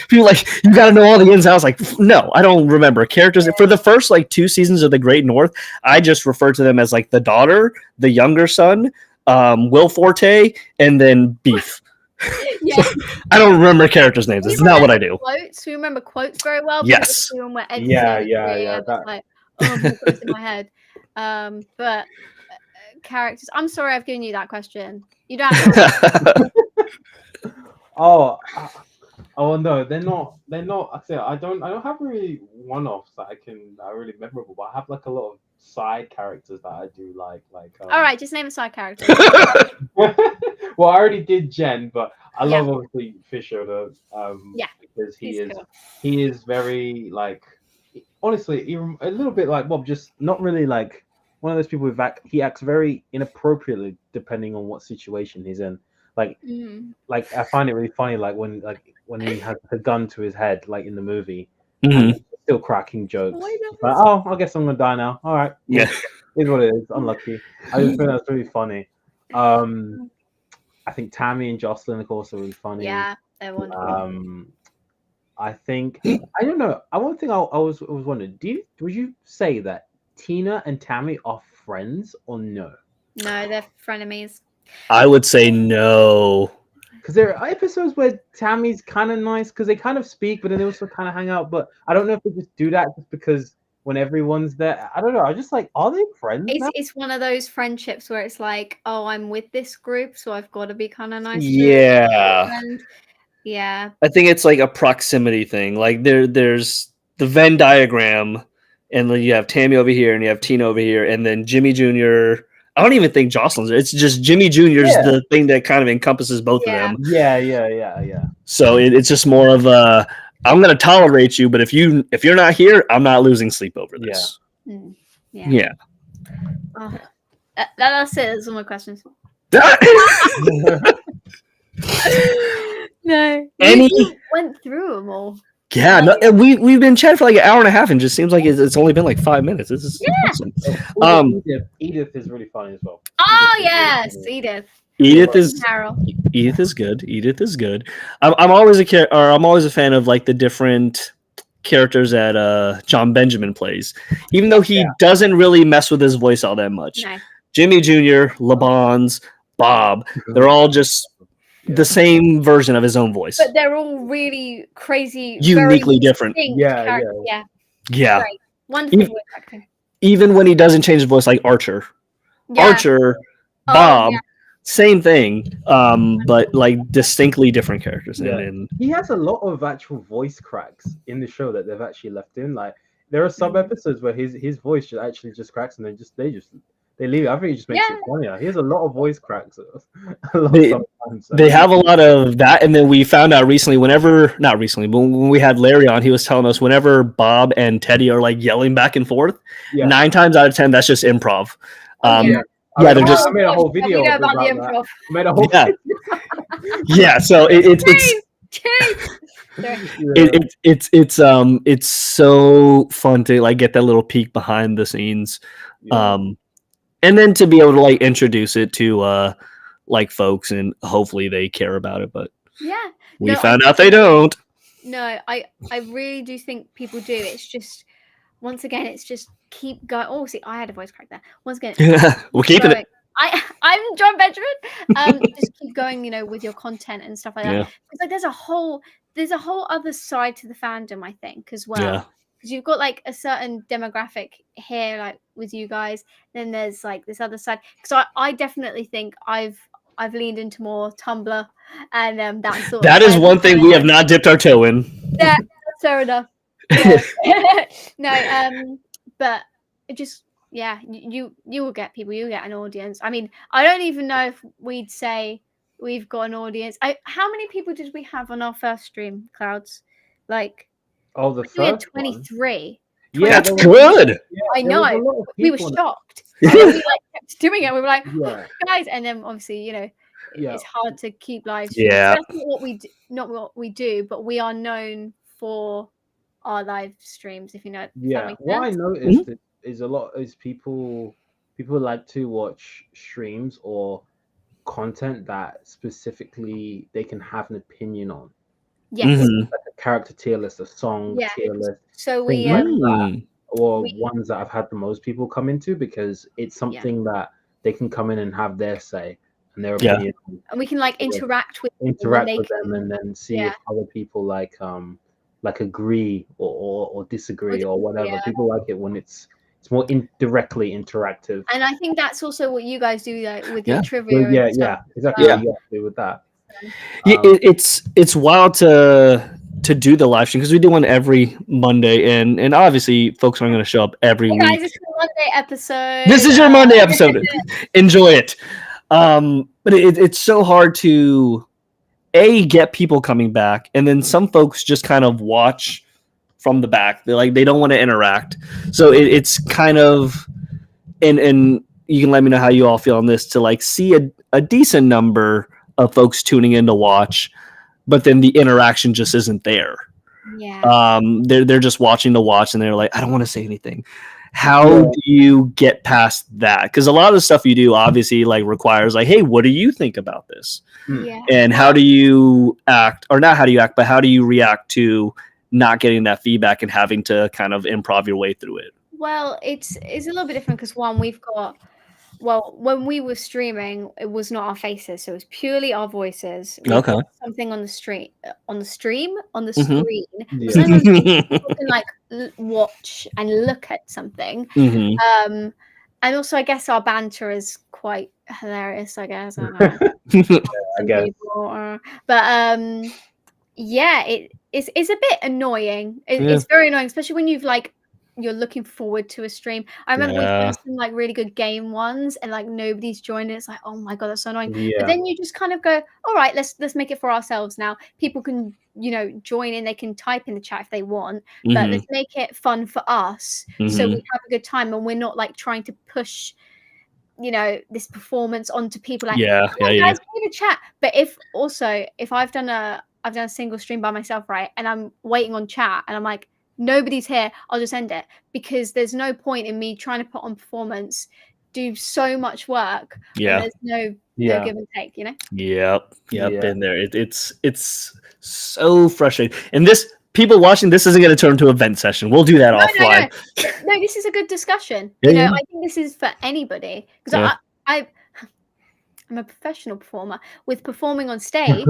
People like, you got to know all the ins and outs. Like, no, I don't remember characters. For the first 2 seasons of The Great North, I just refer to them as the daughter, the younger son, Will Forte, and then Beef. Yeah. I don't remember characters' names. It's not what I do. Quotes. We remember quotes very well. Yes. But when we're editing, Yeah. It's like, oh, my quotes in my head. But characters. I'm sorry, I've given you that question. You don't have to. Oh no, they're not. I say I don't have really one-offs that are really memorable. But I have like a lot of side characters that I do like. All right, just name a side character. Well, I already did Jen, but I love obviously Fisher though. Because he is very like, honestly, a little bit like Bob, just not really like one of those people he acts very inappropriately depending on what situation he's in. Like I find it really funny, like when he has the gun to his head, like in the movie, and he's still cracking jokes. Like, oh, I guess I'm gonna die now. All right, yeah, is what it is. Unlucky. I just think that's really funny. I think Tammy and Jocelyn are also really funny. Yeah, they're wonderful. I think I don't know. One thing I was wondering, would you say that Tina and Tammy are friends or no? No, they're frenemies. I would say no. Because there are episodes where Tammy's kind of nice because they kind of speak, but then they also kind of hang out. But I don't know if they just do that just because when everyone's there, I don't know. I just like, are they friends? It's one of those friendships where it's like, oh, I'm with this group, so I've got to be kind of nice. Yeah. Yeah. I think it's like a proximity thing. Like there's the Venn diagram, and then you have Tammy over here, and you have Tina over here, and then Jimmy Jr. I don't even think Jocelyn's. It's just Jimmy Jr.'s the thing that kind of encompasses both of them. Yeah. So it's just more of a, I'm going to tolerate you, but if you're not here, I'm not losing sleep over this. Yeah. Oh, that's it. That's all my questions. No. We went through them all. Yeah, no, we've been chatting for like an hour and a half, and just seems like it's only been like 5 minutes. This is awesome. Edith is really funny as well. Oh yes, Edith. Edith is good. Edith is good. I'm always a fan of like the different characters that John Benjamin plays, even though he doesn't really mess with his voice all that much. No. Jimmy Jr., LeBons, Bob, they're all just the same version of his own voice, but they're all really crazy, uniquely different. Yeah. Great. Wonderful voice acting. Even when he doesn't change his voice, like Archer, Bob, same thing, but like distinctly different characters. And he has a lot of actual voice cracks in the show that they've actually left in. Like there are some episodes where his voice just cracks, and they leave it. I think it just makes it funnier. He has a lot of voice cracks. They have a lot of that, and then we found out recently, not recently, but when we had Larry on, he was telling us whenever Bob and Teddy are like yelling back and forth, 9 times out of 10, that's just improv. They're just. I made a whole video about the improv. I made a whole yeah. So it's so fun to like get that little peek behind the scenes. And then to be able to like introduce it to like folks, and hopefully they care about it. But we found out they don't. No, I really do think people do. It's just, once again, it's just keep going. Oh, see, I had a voice crack there. Once again, we're keeping it. I'm John Benjamin. Just keep going, with your content and stuff like that. Because like there's a whole other side to the fandom, I think, as well. Yeah. Because you've got like a certain demographic here, like with you guys. Then there's like this other side. Because I definitely think I've leaned into more Tumblr and that sort. That is one thing we have not dipped our toe in. Yeah, that's fair enough. Yeah. No, but it just you will get people. You get an audience. I mean, I don't even know if we'd say we've got an audience. How many people did we have on our first stream, Clouds? Like. Oh, the we had 23. Yeah, that's good. I know. We were shocked. And we like kept doing it. We were like, guys, and then obviously, it's hard to keep live streams. Yeah, that's not what we do, but we are known for our live streams. If you know, what I noticed is a lot is people like to watch streams or content that specifically they can have an opinion on. Yes. Like a character tier list, a song tier list. So we ones that I've had the most people come into, because it's something that they can come in and have their say. and their opinion, and we can like interact with them, and then see if other people like agree or disagree or whatever. People like it when it's more directly interactive. And I think that's also what you guys do with your trivia. Well, exactly. What you have to do with that. It's wild to do the live stream because we do one every Monday, and obviously folks aren't going to show up every week. Guys, it's the Monday episode. This is your Monday episode. Enjoy it. But it's so hard to get people coming back, and then some folks just kind of watch from the back. They don't want to interact. So it's kind of and you can let me know how you all feel on this, to like see a decent number of folks tuning in to watch, but then the interaction just isn't there. They're just watching to watch, and they're like, I don't want to say anything. How do you get past that? Because a lot of the stuff you do obviously like requires like, hey, what do you think about this? And how do you act, or not how do you act, but how do you react to not getting that feedback and having to kind of improv your way through it? Well, it's a little bit different because we've got, when we were streaming, it was not our faces, so it was purely our voices. Something on the screen. Mm-hmm. Sometimes people can like watch and look at something. Mm-hmm. And also, I guess our banter is quite hilarious. I guess. I don't know. I guess. But it's a bit annoying. It's very annoying, especially when you're looking forward to a stream. I remember we've done some like really good game ones, and like nobody's joined it. It's like, oh my god, that's so annoying. But then you just kind of go, all right, let's make it for ourselves now. People can join in. They can type in the chat if they want, but let's make it fun for us, so we have a good time, and we're not like trying to push this performance onto people. Like, guys, play the chat. But if I've done a single stream by myself, right, and I'm waiting on chat, and I'm like, nobody's here, I'll just end it, because there's no point in me trying to put on performance, do so much work, and there's no give and take, Yep. Been there. It's so frustrating. And this, people watching, this isn't going to turn into an event session. We'll do that offline. No, this is a good discussion. I think this is for anybody, because I'm a professional performer with performing on stage.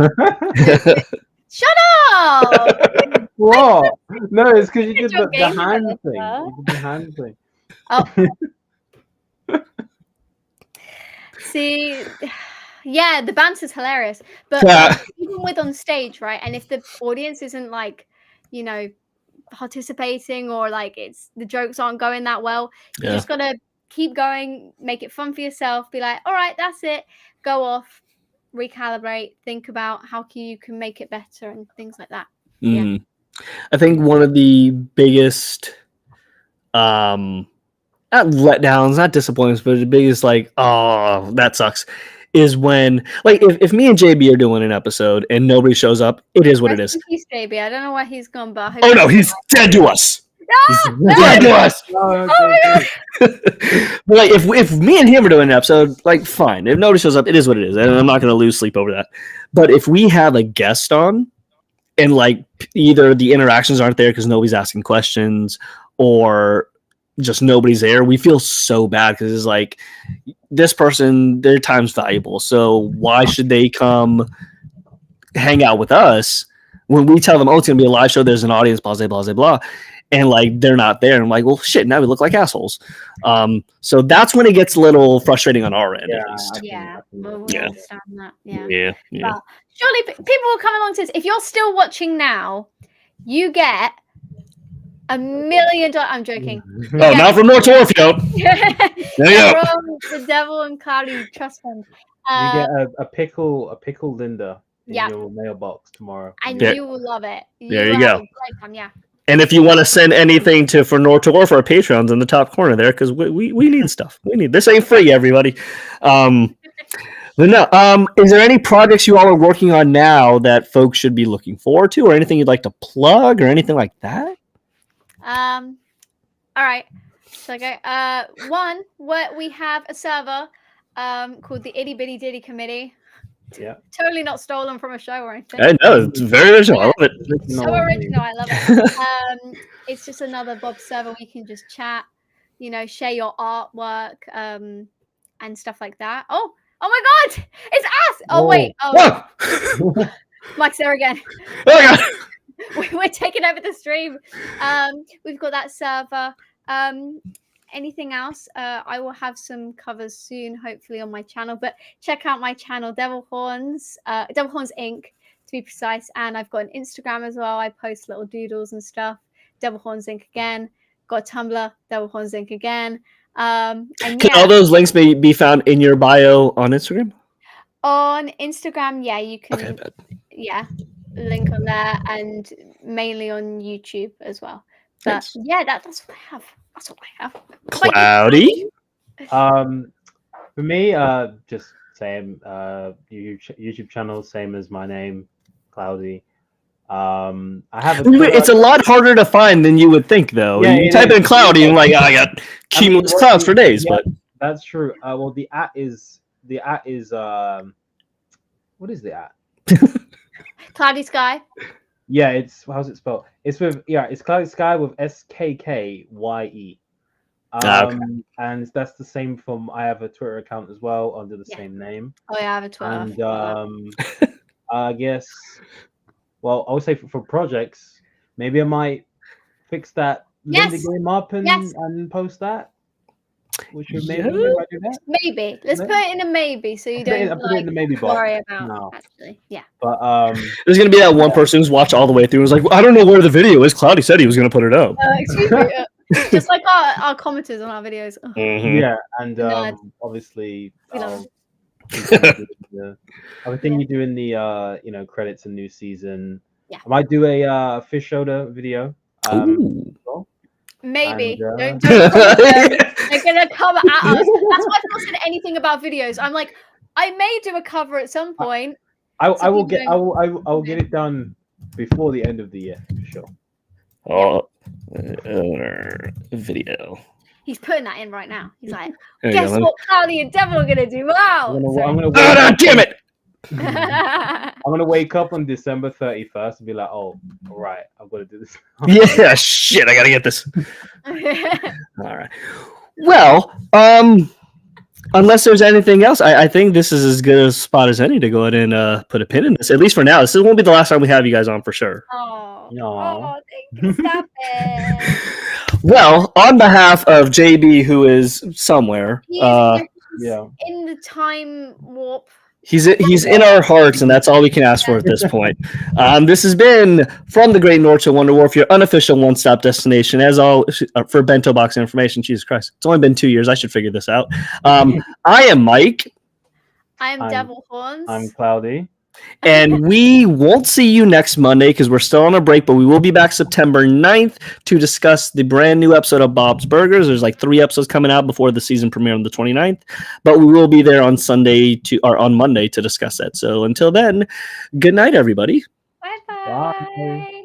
Shut up! What? No, it's because you did the hand thing. You did the hand thing. Oh. See, the banter's hilarious. But even with on stage, right? And if the audience isn't like, participating, or like the jokes aren't going that well, you just gotta keep going, make it fun for yourself. Be like, all right, that's it. Go off. Recalibrate, think about how you can make it better and things like that. I think one of the biggest not letdowns, not disappointments, but the biggest like, oh, that sucks, is when like if me and JB are doing an episode and nobody shows up, it is what it is. He's JB. I don't know why he's gone, but oh no, he's dead to us. Dead to us. Oh my God. But like if me and him are doing an episode, like fine. If nobody shows up, it is what it is, and I'm not going to lose sleep over that. But if we have a guest on, and like either the interactions aren't there because nobody's asking questions, or just nobody's there, we feel so bad because it's like, this person, their time's valuable, so why should they come hang out with us when we tell them, oh, it's going to be a live show, there's an audience, blah, blah, blah, blah, and like they're not there, and I'm like, well, shit, now we look like assholes. So that's when it gets a little frustrating on our end, at least. Understand that. Well, surely people will come along to this. If you're still watching now, you get $1 million. I'm joking. Not from North Orfeo. There you go. From the Devil and Cloudy Trust Fund. You get a pickle Linda in your mailbox tomorrow. And you will love it. There you go. Yeah. And if you want to send anything for North or for our Patreons in the top corner there, because we need stuff. We need this. Ain't free, everybody. But no. Is there any projects you all are working on now that folks should be looking forward to, or anything you'd like to plug, or anything like that? All right. So I go. One, we have a server called the Itty Bitty Ditty Committee. Yeah. Totally not stolen from a show or anything. I know, it's very original. I love it. So original, I love it. It's just another Bob server where you can just chat, share your artwork, and stuff like that. Oh, Oh my god! It's us! Oh, wait. Oh. Mike's there again. Oh, God. We're taking over the stream. We've got that server. Anything else? I will have some covers soon, hopefully, on my channel. But check out my channel, DevilH0rns, DevilH0rns Inc. to be precise. And I've got an Instagram as well. I post little doodles and stuff. DevilH0rns Inc. again. Got a Tumblr, DevilH0rns Inc. again. And Can all those links be found in your bio on Instagram? On Instagram, yeah, you can. Okay, bad. Yeah, link on there, and mainly on YouTube as well. But Nice. yeah, that's what I have. That's what I have. Cloudy. For me, just same YouTube channel, same as my name, Cloudy. I have. It's a lot harder to find than you would think, though. Yeah, you type in Cloudy and like, I got cumulus clouds for days. Yeah, but that's true. Well, the at is what is the at? Cloudy Sky. Yeah, it's how's it spelled? It's Cloudy Sky with SKKYE. Okay. And that's the same from. I have a Twitter account as well under the same name. Oh yeah, I have a Twitter. And I guess. Well, I would say for projects, maybe I might fix that Linda game up and post that. Which would maybe I do that. Maybe let's put it in a maybe, so you don't put it in the maybe box. worry about actually. Yeah. But there's gonna be that one person who's watched all the way through and was like, I don't know where the video is. Cloudy said he was gonna put it up. Excuse me. Just like our commenters on our videos. Yeah, and obviously. Everything you do in the credits and new season. Yeah. I might do a fish shoulder video. Maybe. And, don't they're gonna come at us. That's why I've not said anything about videos. I'm like, I may do a cover at some point. I will get it done before the end of the year for sure. Oh, video. He's putting that in right now. He's like, guess what Cloudy and Devil are gonna do? Wow. Damn it! I'm gonna wake up on December 31st and be like, oh, all right, I've got to do this. Yeah, shit, I gotta get this. All right. Well, unless there's anything else, I think this is as good a spot as any to go ahead and put a pin in this. At least for now. This won't be the last time we have you guys on for sure. Oh, thank you. Stop it. Well, on behalf of JB, who is somewhere, He's in the time warp. He's in our hearts, and that's all we can ask for at this point. This has been From the Great North to Wonder Wharf, your unofficial one-stop destination, as all for bento box information. Jesus Christ, it's only been 2 years. I should figure this out. I am Mike. I'm DevilH0rns. I'm Cloudy. And we won't see you next Monday because we're still on a break, but we will be back September 9th to discuss the brand new episode of Bob's Burgers. There's like 3 episodes coming out before the season premiere on the 29th, but we will be there on on Monday to discuss that. So until then, good night, everybody. Bye-bye. Bye.